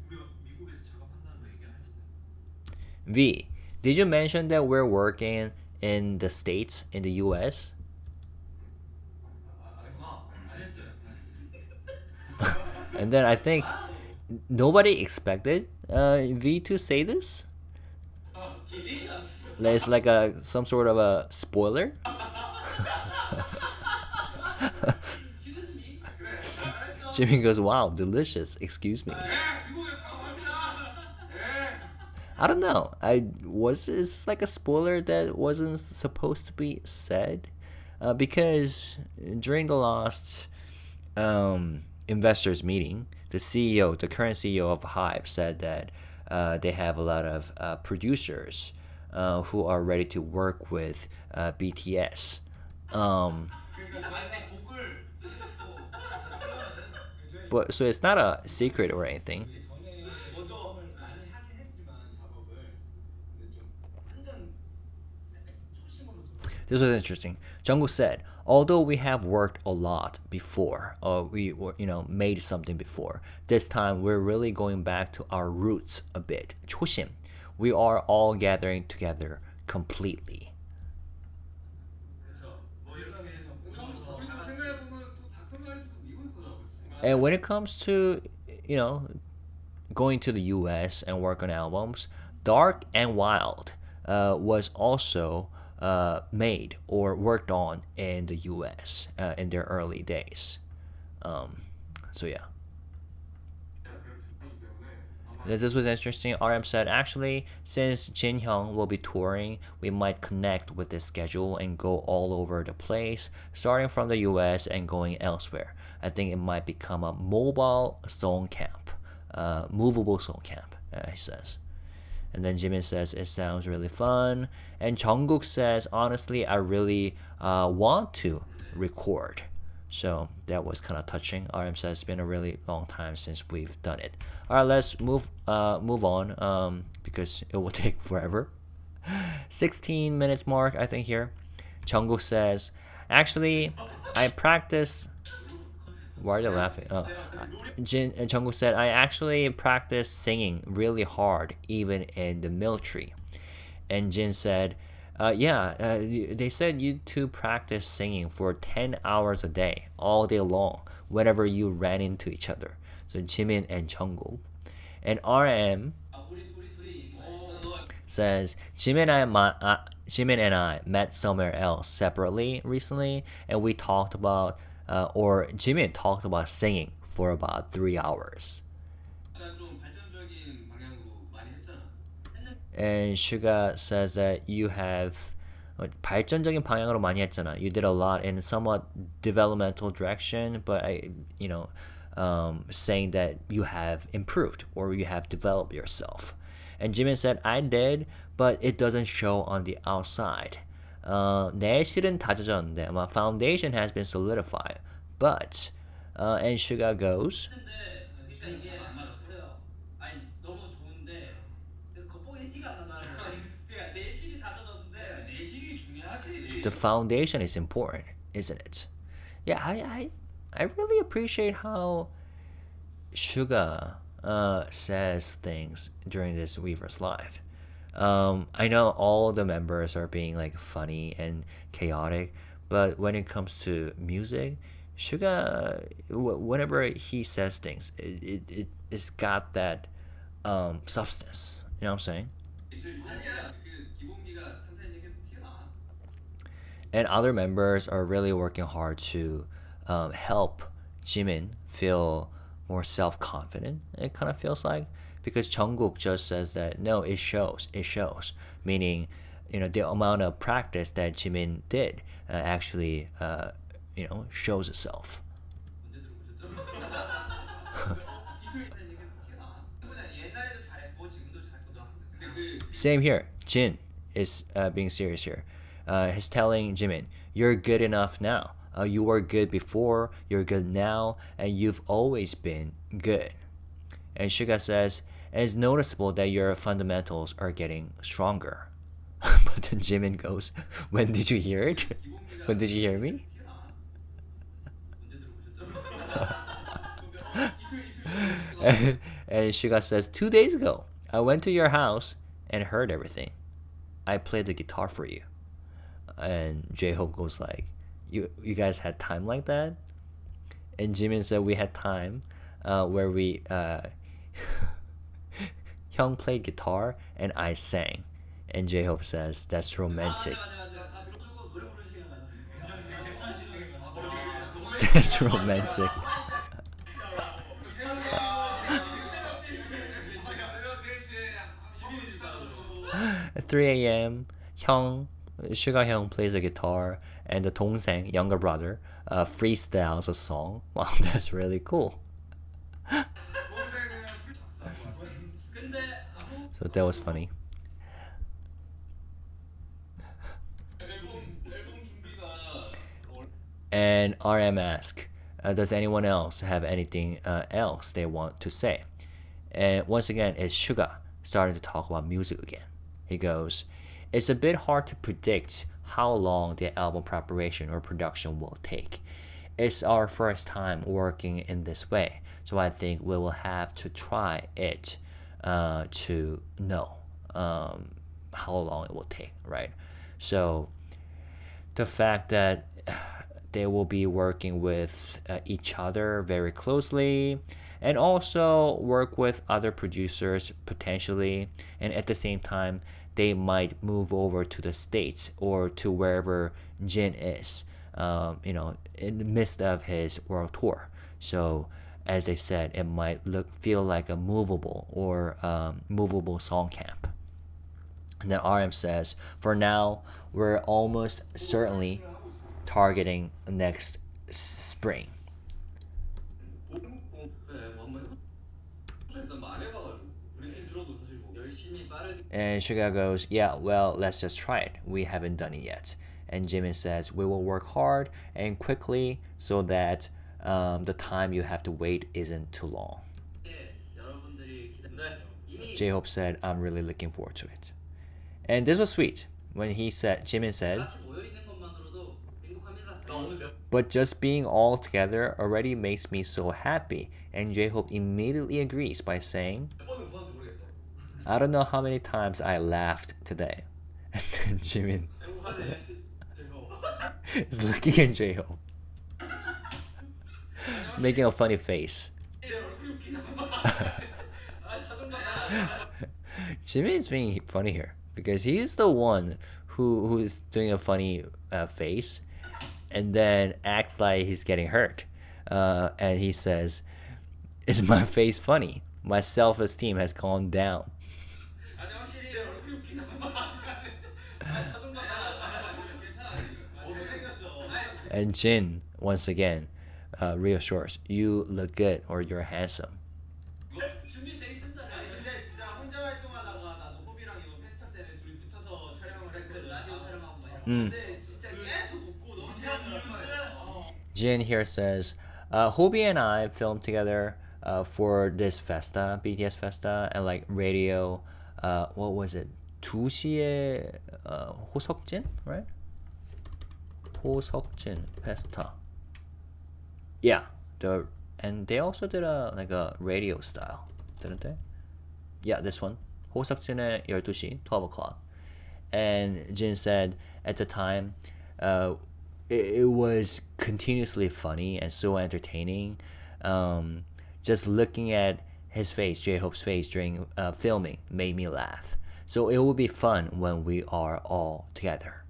우리가 미국에서 작업한다는 거 얘기하셨어요. V, did you mention that we're working in the States, in the US? 안 했어요. And then I think nobody expected V to say this. Delicious. It's like some sort of a spoiler. Excuse me. 그래. 잘했어. Jimin goes, "Wow, delicious. Excuse me." 네, 미국에서 작업합니다. 네. I don't know. Was this like a spoiler that wasn't supposed to be said? Because during the last investors meeting, the CEO, the current CEO of HYBE, said that they have a lot of producers who are ready to work with BTS. 그러니까 만약 곡을 But so it's not a secret or anything. 전에 먼저 많이 하긴 했지만 작업을 근데 좀 완전 초심으로 This was interesting. Jungkook said, although we have worked a lot before, or we made something before, this time we're really going back to our roots a bit. 초심. We are all gathering together completely. 그렇죠. 뭐 이렇게 해서 우리도 생각해 보면 또 다큐멘터리도 미국에서 나오고 있어요. And when it comes to, going to the US and work on albums, Dark and Wild was also made or worked on in the US in their early days. So yeah. This was interesting. RM said, actually, since Jin Hyung will be touring, we might connect with this schedule and go all over the place, starting from the US and going elsewhere. I think it might become a mobile song camp, movable song camp, he says. And then Jimin says, it sounds really fun. And Jungkook says, honestly, I really want to record. So that was kind of touching. RM says it's been a really long time since we've done it. All right, let's move on because it will take forever. 16 minutes mark, I think here. Jungkook says, actually, I practice. Why are they laughing? Jungkook said, I actually practice singing really hard, even in the military. And Jin said, they said you two practice singing for 10 hours a day, all day long, whenever you ran into each other. So Jimin and Jungkook. And RM says, Jimin and I met somewhere else separately recently, and we talked about, or Jimin talked about singing for about 3 hours. 좀 발전적인 방향으로 많이 했잖아. And Suga says that you have 발전적인 방향으로 많이 했잖아. You did a lot in somewhat developmental direction, but saying that you have improved or you have developed yourself. And Jimin said, I did, but it doesn't show on the outside. 내실은 다져졌는데 my foundation has been solidified. But and Suga goes, 이게 안 맞았어요. 아니 너무 좋은데 겉보기 티가 안 난다는 거. 그러니까 내실이 다져졌는데 내실이 중요하지. the foundation is important, isn't it? Yeah, I really appreciate how Suga says things during this Weverse live. I know all the members are being like funny and chaotic, but when it comes to music, Suga, whenever he says things, it's got that substance. You know what I'm saying? And other members are really working hard to help Jimin feel more self-confident. It kind of feels like, because Jungkook just says that no, it shows, meaning the amount of practice that Jimin did actually shows itself. Same here. Jin is being serious here. He's telling Jimin, "You're good enough now. You were good before. You're good now, and you've always been good." And Suga says, "It's noticeable that your fundamentals are getting stronger." But then Jimin goes, "When did you hear it? When did you hear me?" And Suga says, "2 days ago, I went to your house and heard everything. I played the guitar for you." And JHope goes like, you guys had time like that?" And Jimin said, "We had time where we Hyung played guitar and I sang." And JHope says, "That's romantic." That's romantic. 3 a.m. Hyung, Suga Hyung plays the guitar, and the 동생, younger brother, freestyles a song. Wow, that's really cool. So that was funny. And RM asks, does anyone else have anything else they want to say? And once again, it's Suga starting to talk about music again. He goes, "It's a bit hard to predict how long the album preparation or production will take. It's our first time working in this way, so I think we will have to try it to know how long it will take, right?" So the fact that they will be working with each other very closely, and also work with other producers potentially, and at the same time they might move over to the States or to wherever Jin is, in the midst of his world tour. So as they said, it might feel like a movable song camp. And then RM says, "For now, we're almost certainly targeting next spring." And Suga goes, "Yeah, well, let's just try it. We haven't done it yet." And Jimin says, "We will work hard and quickly so that the time you have to wait isn't too long." JHope said, "I'm really looking forward to it." And this was sweet when Jimin said, "But just being all together already makes me so happy." And JHope immediately agrees by saying, "I don't know how many times I laughed today." And then Jimin is looking at JHope, making a funny face. Jimin is being funny here because he's the one who's doing a funny face and then acts like he's getting hurt. And he says, "Is my face funny? My self-esteem has gone down." And Jin, once again, reassures, "You look good," or "You're handsome." Jin here says, "Hobie and I filmed together for this festa, BTS festa, and like radio. What was it? 2시에 호석진, right? 호석진 festa. Yeah, and they also did a radio style, didn't they? Yeah, this one, 호석진의 12시, 12 o'clock. And Jin said at the time, it was continuously funny and so entertaining. Just looking at his face, JHope's face during filming, made me laugh. So it will be fun when we are all together.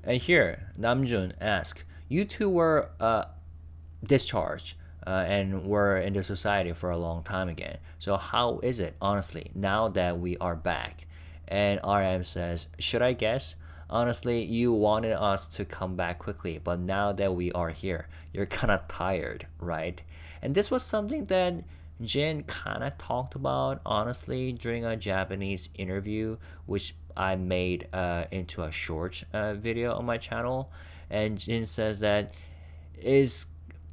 And here, Namjoon asks, you two were discharged and were in the society for a long time again. So how is it, honestly, now that we are back? And RM says, should I guess? Honestly, you wanted us to come back quickly, but now that we are here, you're kind of tired, right? And this was something that Jin kind of talked about, honestly, during a Japanese interview, which I made into a short video on my channel. And Jin says that is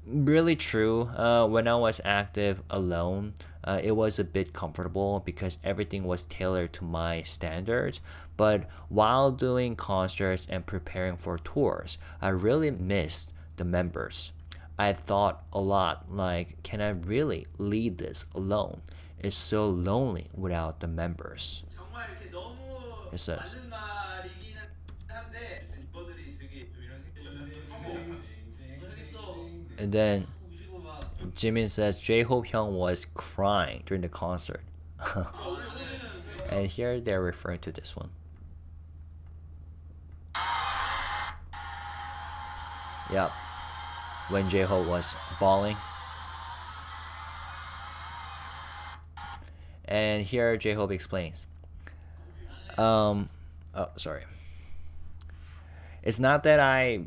really true. When I was active alone, it was a bit comfortable because everything was tailored to my standards. But while doing concerts and preparing for tours, I really missed the members. I thought a lot like, can I really lead this alone? It's so lonely without the members. It says. And then Jimin says JHope Hyung was crying during the concert. And here they're referring to this one. Yep. When JHope was bawling. And here JHope explains. Oh, sorry. It's not that I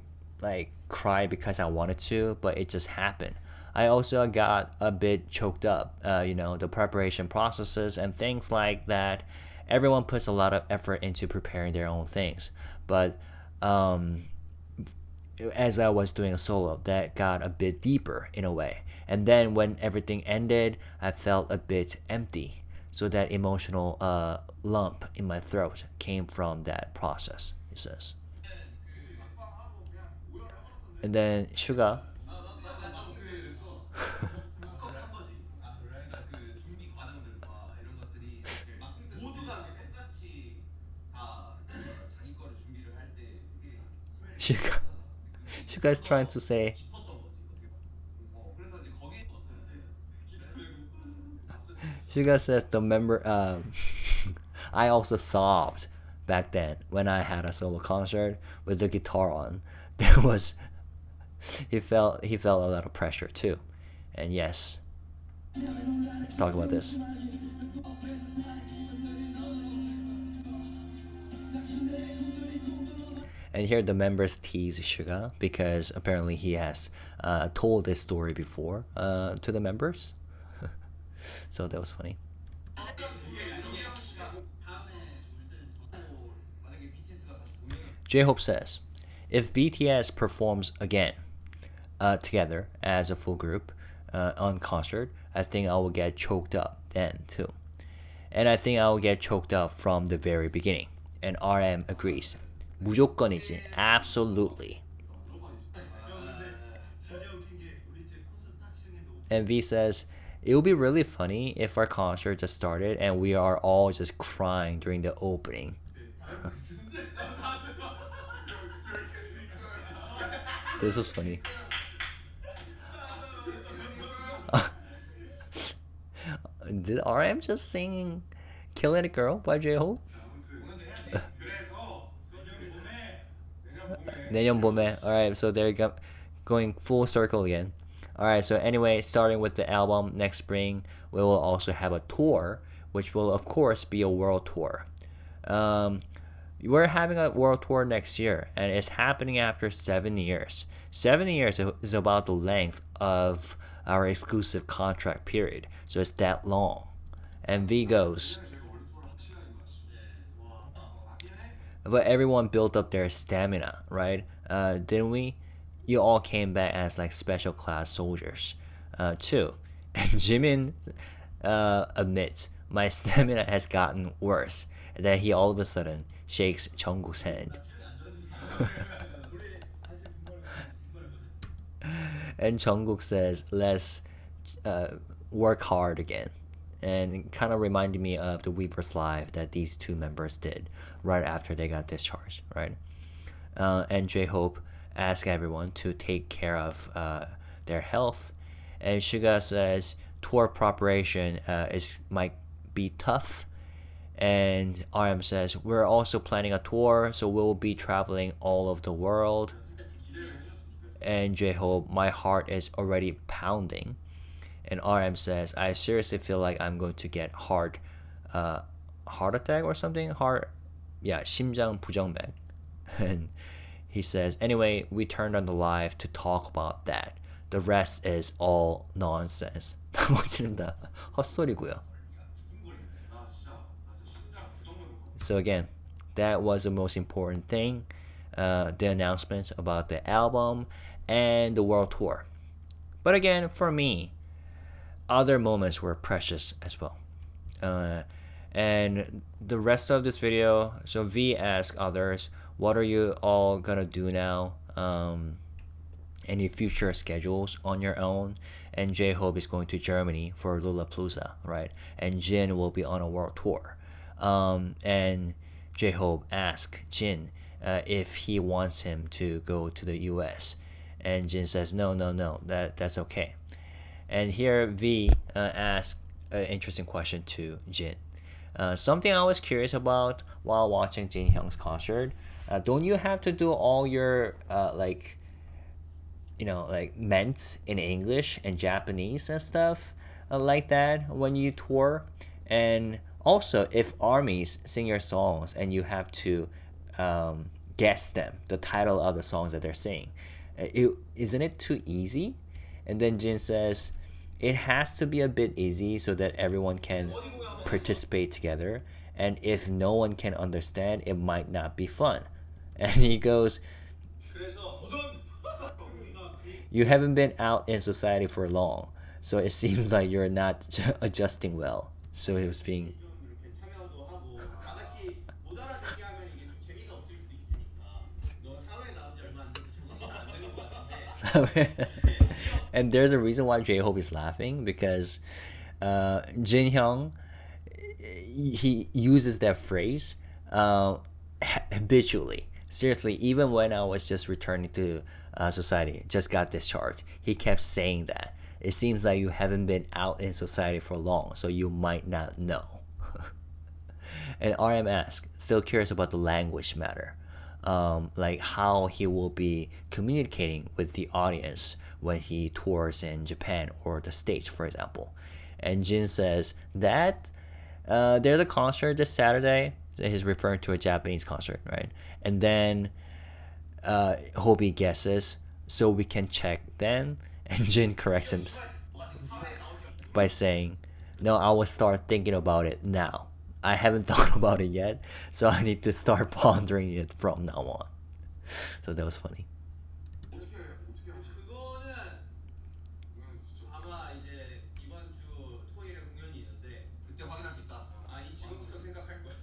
cried because I wanted to, but it just happened. I also got a bit choked up. The preparation processes and things like that. Everyone puts a lot of effort into preparing their own things. But as I was doing a solo, that got a bit deeper in a way. And then when everything ended, I felt a bit empty. So that emotional lump in my throat came from that process, he says. And then Suga. Suga is trying to say. Suga says the member. I also sobbed back then when I had a solo concert with the guitar on. There was. He felt a lot of pressure too, and yes. Let's talk about this. And here the members tease Suga because apparently he has told this story before to the members. So that was funny. JHope says, if BTS performs again together as a full group on concert, I think I will get choked up then too. And I think I will get choked up from the very beginning. And RM agrees. 무조건이지. Absolutely. And V says, it would be really funny if our concert just started and we are all just crying during the opening. This is funny. Did RM just sing Killing a Girl by JHope? 내년 봄에. Alright, so they're going full circle again. Alright, so anyway, starting with the album next spring, we will also have a tour, which will of course be a world tour. We're having a world tour next year, and it's happening after 7 years. 7 years is about the length of our exclusive contract period, so it's that long. And V goes, but everyone built up their stamina, right? Didn't we? You all came back as like special class soldiers, too. And Jimin admits, my stamina has gotten worse. And then he all of a sudden shakes Jungkook's hand. And Jungkook says, let's work hard again. And it kind of reminded me of the Weverse Live that these two members did right after they got discharged, right? And JHope asked everyone to take care of their health. And Suga says tour preparation might be tough. And RM says we're also planning a tour, so we'll be traveling all over the world. And JHope, my heart is already pounding. And RM says, I seriously feel like I'm going to get heart attack or something. 심장 부정맥. And he says, anyway, we turned on the live to talk about that. The rest is all nonsense. 나머지는 헛소리고요. So again, that was the most important thing. The announcements about the album and the world tour. But again, for me, other moments were precious as well. And the rest of this video, so V asked others, what are you all gonna do now? Any future schedules on your own? And JHope is going to Germany for Lollapalooza, right? And Jin will be on a world tour. And JHope asked Jin if he wants him to go to the US. And Jin says, no, that's okay. And here V asked an interesting question to Jin. Something I was curious about while watching Jin Hyung's concert. Don't you have to do all your ments in English and Japanese and stuff like that when you tour? And also, if armies sing your songs and you have to guess them, the title of the songs that they're singing, isn't it too easy? And then Jin says, it has to be a bit easy so that everyone can participate together. And if no one can understand, it might not be fun. And he goes, you haven't been out in society for long, so it seems like you're not adjusting well. So he was being... And there's a reason why JHope is laughing, because Jin Hyung, he uses that phrase habitually. Seriously, even when I was just returning to society, just got discharged, he kept saying that. It seems like you haven't been out in society for long, so you might not know. And RM asked, still curious about the language matter. Like how he will be communicating with the audience when he tours in Japan or the States, for example. And Jin says that there's a concert this Saturday. He's referring to a Japanese concert, right? And then Hobie guesses, so we can check then. And Jin corrects him by saying, no, I will start thinking about it now. I haven't thought about it yet, so I need to start pondering it from now on. So that was funny. 그거는 아마 이제 이번 주 토요일에 공연이 있는데 그때 확인할 수 있다. 아니 지금부터 생각할 거야.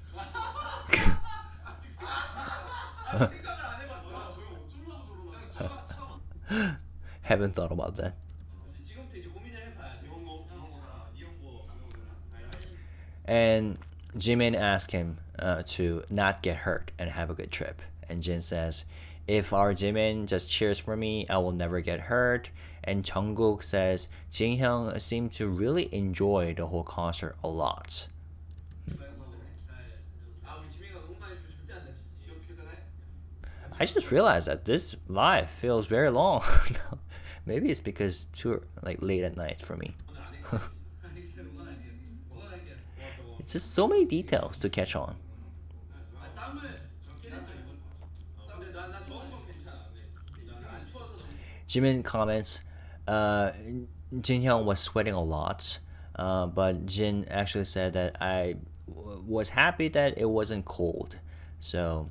아직 생각을 안 해봤어. Haven't thought about that. 지금부터 이제 고민을 해봐야 돼. 이용고. And Jimin asked him to not get hurt and have a good trip. And Jin says, if our Jimin just cheers for me, I will never get hurt. And Jungkook says, Jin Hyung seemed to really enjoy the whole concert a lot. I just realized that this live feels very long. Maybe it's because it's too late at night for me. It's just so many details to catch on. Jimin comments, Jin Hyung was sweating a lot, but Jin actually said that I was happy that it wasn't cold. So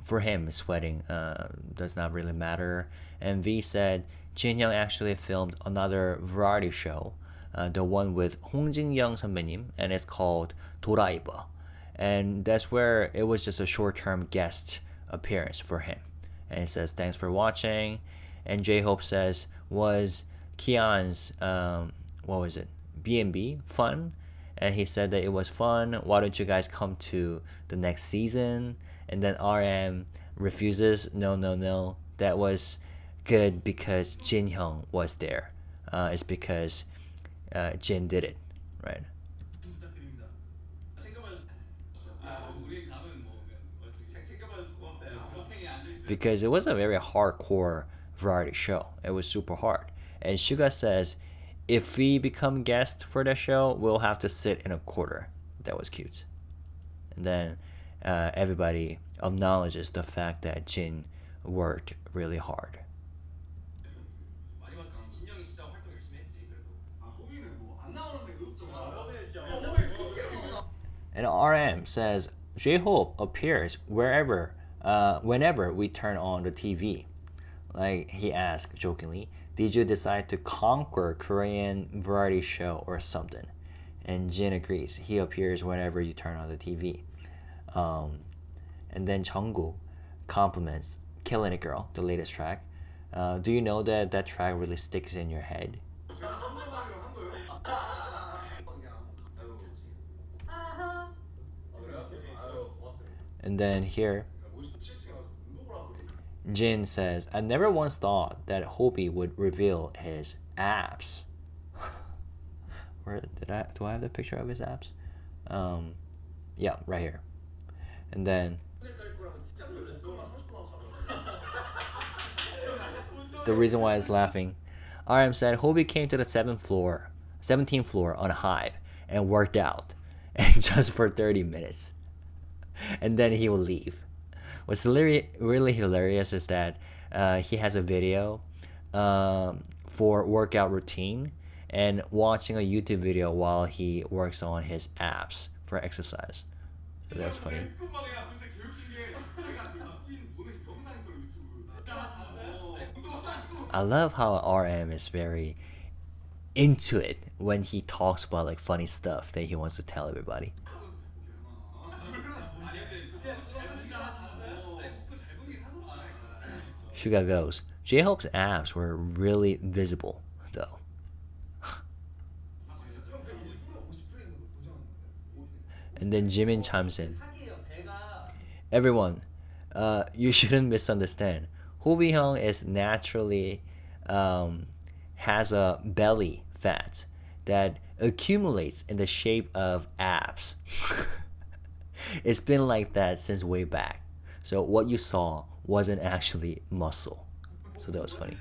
for him, sweating does not really matter. And V said Jin Hyung actually filmed another variety show, the one with Hong Jin-young 선배님, and it's called 돌아이봐. And that's where it was just a short-term guest appearance for him. And it says, thanks for watching. And JHope says, was Keon's what was it, B&B fun, and he said that it was fun. Why don't you guys come to the next season? And then RM refuses. No, no, no. That was good because Jin Hyung was there. It's because Jin did it, right? Because it was a very hardcore variety show. It was super hard. And Suga says, if we become guests for the show, we'll have to sit in a quarter. That was cute. And then everybody acknowledges the fact that Jin worked really hard. And RM says, JHope appears whenever we turn on the TV. Like he asked jokingly, did you decide to conquer Korean variety show or something? And Jin agrees. He appears whenever you turn on the TV. And then Jungkook compliments Killing It Girl, the latest track. Do you know that that track really sticks in your head? And then here, Jin says, I never once thought that HYBE would reveal his abs. Where do I have the picture of his abs? Yeah, right here. And then the reason why I was laughing, RM said HYBE came to the 17th floor on HYBE and worked out, and just for 30 minutes. And then he will leave. What's really hilarious is that he has a video for workout routine and watching a YouTube video while he works on his abs for exercise. So that's funny. I love how RM is very into it when he talks about like funny stuff that he wants to tell everybody. Suga goes, JHope's abs were really visible, though. And then Jimin chimes in. Everyone, you shouldn't misunderstand. HYBE Hyung is naturally has a belly fat that accumulates in the shape of abs. It's been like that since way back. So what you saw wasn't actually muscle. So that was funny.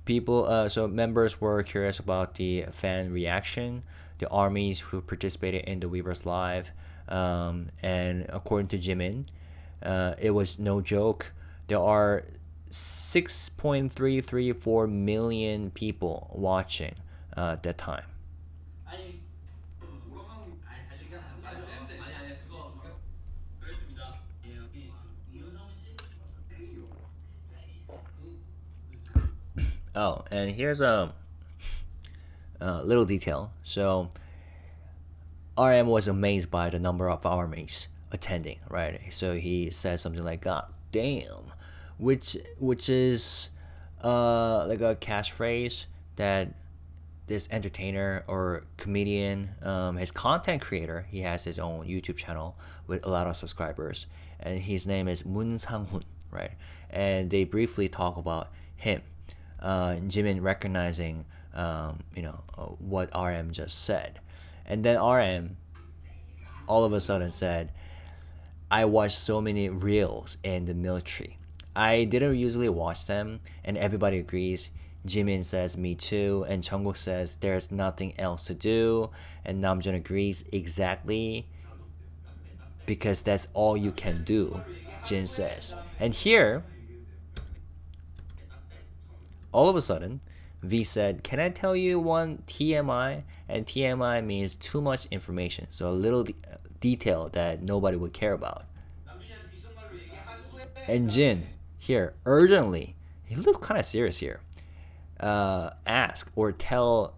People, so members were curious about the fan reaction, the armies who participated in the Weverse Live, and according to Jimin, it was no joke. There are 6.334 million people watching at that time. Oh, and here's a little detail. So RM was amazed by the number of armies attending, right? So he says something like "God damn," which is like a catchphrase that this entertainer or comedian, his content creator, he has his own YouTube channel with a lot of subscribers, and his name is Moon Sang-hoon, right? And they briefly talk about him. Jimin recognizing, what RM just said, and then RM all of a sudden said, "I watched so many reels in the military. I didn't usually watch them, and everybody agrees." Jimin says, "Me too," and Jungkook says, "There's nothing else to do," and Namjoon agrees, "Exactly, because that's all you can do," Jin says. And here, all of a sudden, V said, "Can I tell you one TMI?" And TMI means too much information, so a little detail that nobody would care about. And Jin, here, urgently, he looks kind of serious here, ask or tell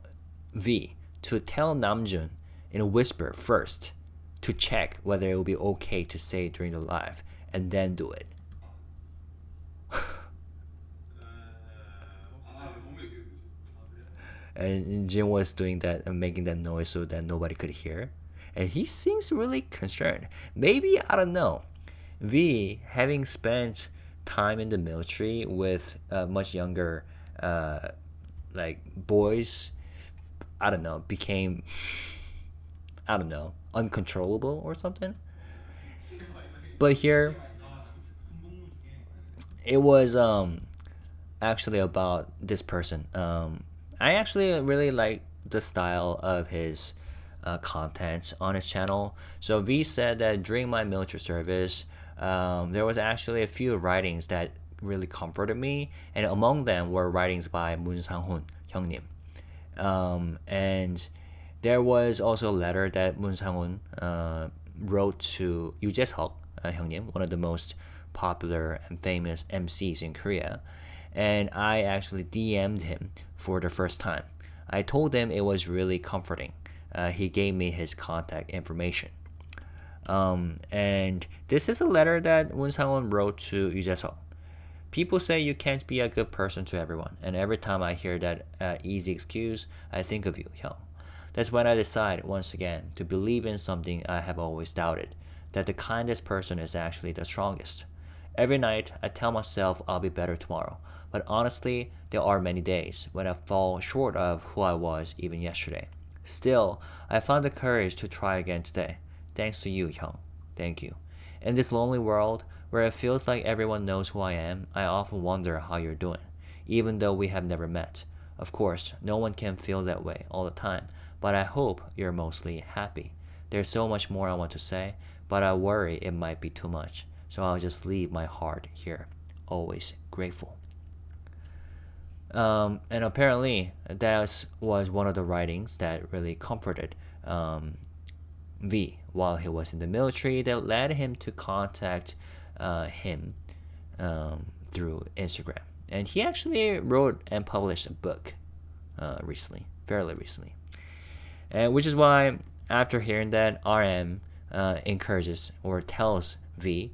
V to tell Namjoon in a whisper first to check whether it will be okay to say during the live, and then do it. And Jin was doing that and making that noise so that nobody could hear. And he seems really concerned. Maybe, I don't know. V, having spent time in the military with much younger like boys, I don't know, became, I don't know, uncontrollable or something. But here it was actually about this person. I actually really like the style of his content on his channel. So V said that during my military service, there was actually a few writings that really comforted me, and among them were writings by Moon Sang-hoon, 형님. And there was also a letter that Moon Sang-hoon wrote to JHope, 형님, one of the most popular and famous MCs in Korea. And I actually DM'd him for the first time. I told him it was really comforting. He gave me his contact information. And this is a letter that Moon Sang-hoon wrote to JHope. People say you can't be a good person to everyone, and every time I hear that easy excuse, I think of you, Hyung. That's when I decide, once again, to believe in something I have always doubted, that the kindest person is actually the strongest. Every night, I tell myself I'll be better tomorrow, but honestly, there are many days when I fall short of who I was even yesterday. Still, I found the courage to try again today. Thanks to you, Hyung. Thank you. In this lonely world, where it feels like everyone knows who I am, I often wonder how you're doing, even though we have never met. Of course, no one can feel that way all the time, but I hope you're mostly happy. There's so much more I want to say, but I worry it might be too much, so I'll just leave my heart here. Always grateful. And apparently, that was one of the writings that really comforted V while he was in the military, that led him to contact him through Instagram. And he actually wrote and published a book recently, fairly recently. And which is why, after hearing that, RM encourages or tells V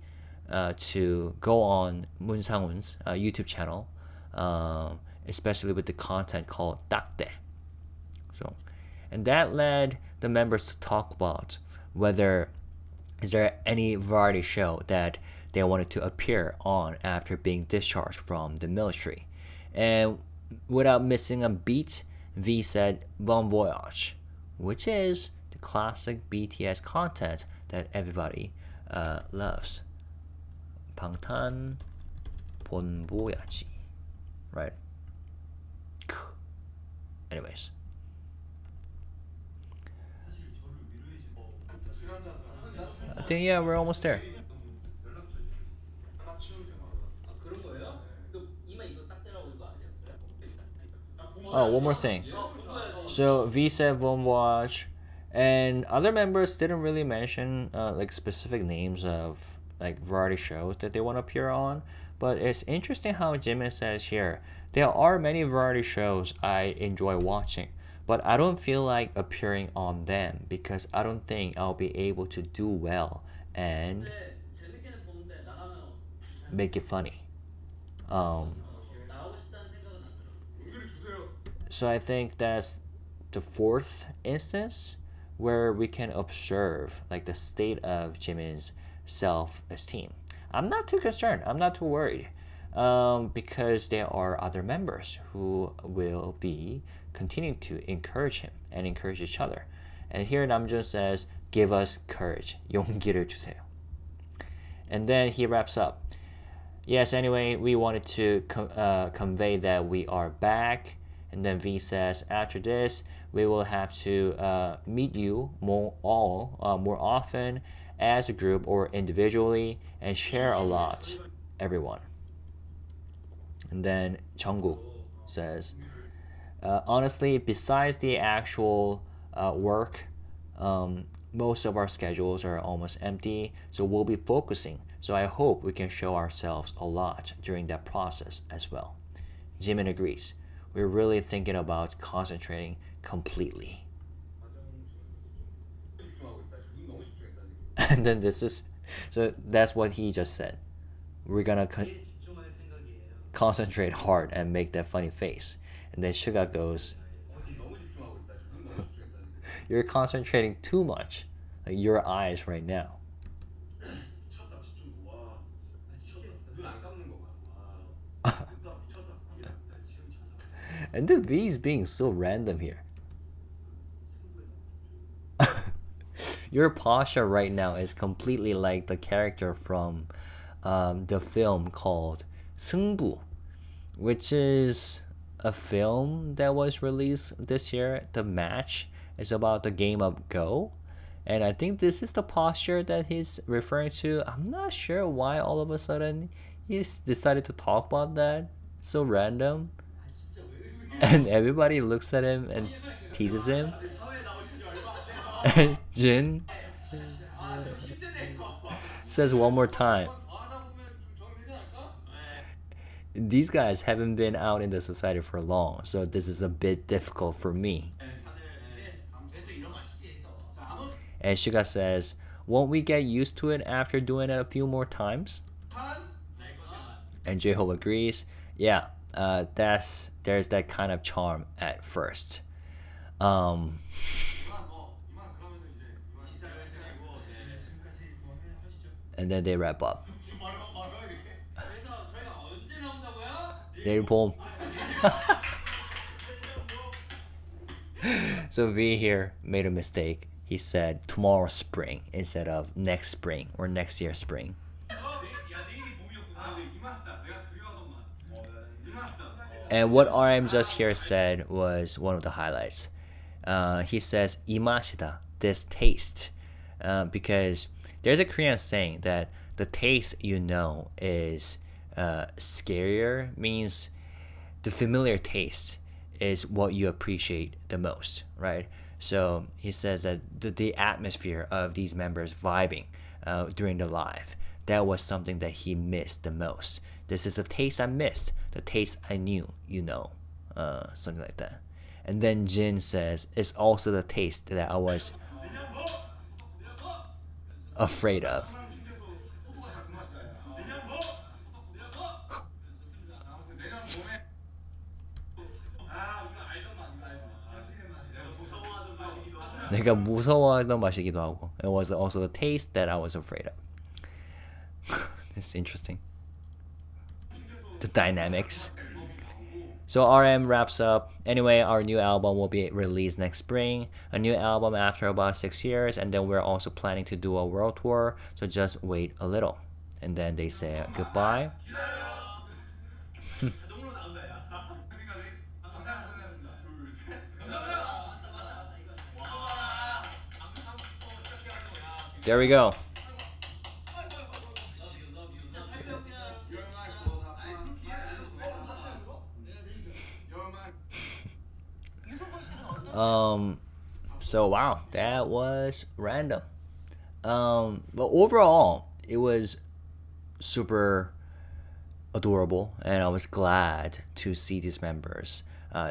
to go on Moon Sang-hoon's YouTube channel, especially with the content called 딱대. So, and that led the members to talk about whether is there any variety show that they wanted to appear on after being discharged from the military. And without missing a beat, V said Bon Voyage, which is the classic BTS content that everybody loves. 방탄 본보야지, right? Anyways. I think, yeah, we're almost there. Oh, one more thing. So V said Von Watch, and other members didn't really mention like specific names of like variety shows that they want to appear on. But it's interesting how Jimin says here, there are many variety shows I enjoy watching, but I don't feel like appearing on them because I don't think I'll be able to do well and make it funny. So I think that's the fourth instance where we can observe like the state of Jimin's self-esteem. I'm not too concerned. I'm not too worried. Because there are other members who will be continuing to encourage him and encourage each other. And here Namjoon says, give us courage. 용기를 주세요. And then he wraps up. Yes, anyway, we wanted to convey that we are back. And then V says, after this, we will have to meet you more often as a group or individually and share a lot, everyone. And then Jungkook says, honestly, besides the actual work, most of our schedules are almost empty, so we'll be focusing. So I hope we can show ourselves a lot during that process as well. Jimin agrees. We're really thinking about concentrating completely. And then so that's what he just said. We're gonna concentrate hard and make that funny face. And then Suga goes, You're concentrating too much. Like your eyes right now. 미쳤다 집중도 와. 미치겠어. 눈안 감는 거 봐. 와. 눈썹 미쳤다. 지금 찾아. And the V's being so random here. Your posture right now is completely like the character from the film called 승부, which is a film that was released this year. The match is about the game of Go. And I think this is the posture that he's referring to. I'm not sure why all of a sudden he's decided to talk about that. So random. And everybody looks at him and teases him. And Jin says one more time. These guys haven't been out in the society for long, so this is a bit difficult for me. And Suga says, won't we get used to it after doing it a few more times? And JHope agrees, yeah, there's that kind of charm at first. And then they wrap up. 내일 봄. So V here made a mistake. He said tomorrow spring instead of next spring or next year spring. And what RM just here said was one of the highlights. He says imashida, this taste, because there's a Korean saying that the taste you know is scarier, means the familiar taste is what you appreciate the most, right? So he says that the atmosphere of these members vibing during the live, that was something that he missed the most. This is a taste I missed, the taste I knew, you know, something like that. And then Jin says, it's also the taste that I was afraid of. 내가 무서워하던 맛이기도 하고. It was also the taste that I was afraid of. It's interesting. The dynamics. So RM wraps up. Anyway, our new album will be released next spring. A new album after about 6 years. And then we're also planning to do a world tour. So just wait a little. And then they say goodbye. There we go. So wow, that was random. But overall, it was super adorable, and I was glad to see these members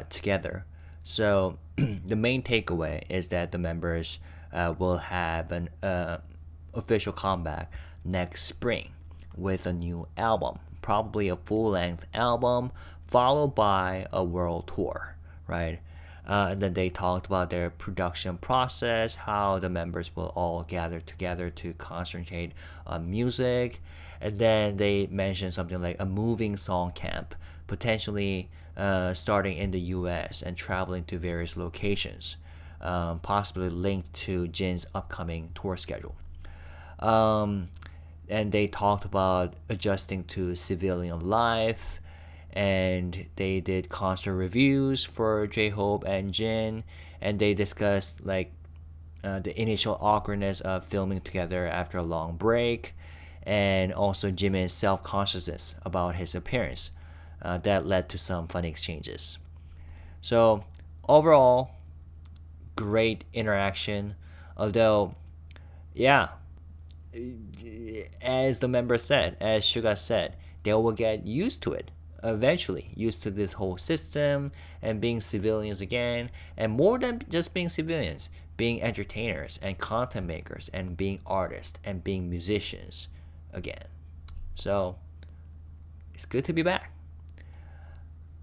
together. So the main takeaway is that the members will have an official comeback next spring with a new album, probably a full-length album followed by a world tour, right? And then they talked about their production process, how the members will all gather together to concentrate on music. And then they mentioned something like a moving song camp, potentially starting in the US and traveling to various locations, possibly linked to Jin's upcoming tour schedule. And they talked about adjusting to civilian life, and they did concert reviews for JHope and Jin, and they discussed like the initial awkwardness of filming together after a long break, and also Jimin's self-consciousness about his appearance that led to some funny exchanges. So overall, great interaction, although yeah, as the member said, as Suga said, they will get used to it eventually, used to this whole system and being civilians again, and more than just being civilians, being entertainers and content makers and being artists and being musicians again. So it's good to be back.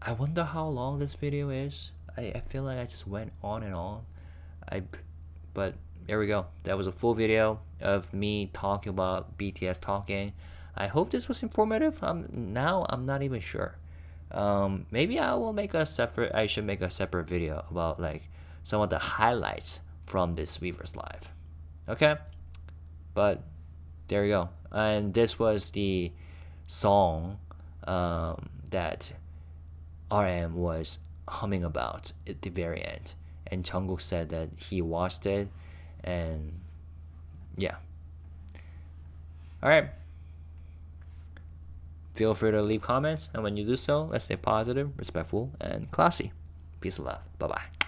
I wonder how long this video is. I feel like I just went on and on. But there we go. That was a full video of me talking about BTS talking. I hope this was informative. Now I'm not even sure. Maybe I will make a separate. I should make a separate video about like some of the highlights from this Weverse live. Okay, but there you go. And this was the song that RM was humming about at the very end, and Jungkook said that he watched it, and yeah. All right. Feel free to leave comments, and when you do so, let's stay positive, respectful, and classy. Peace and love. Bye bye.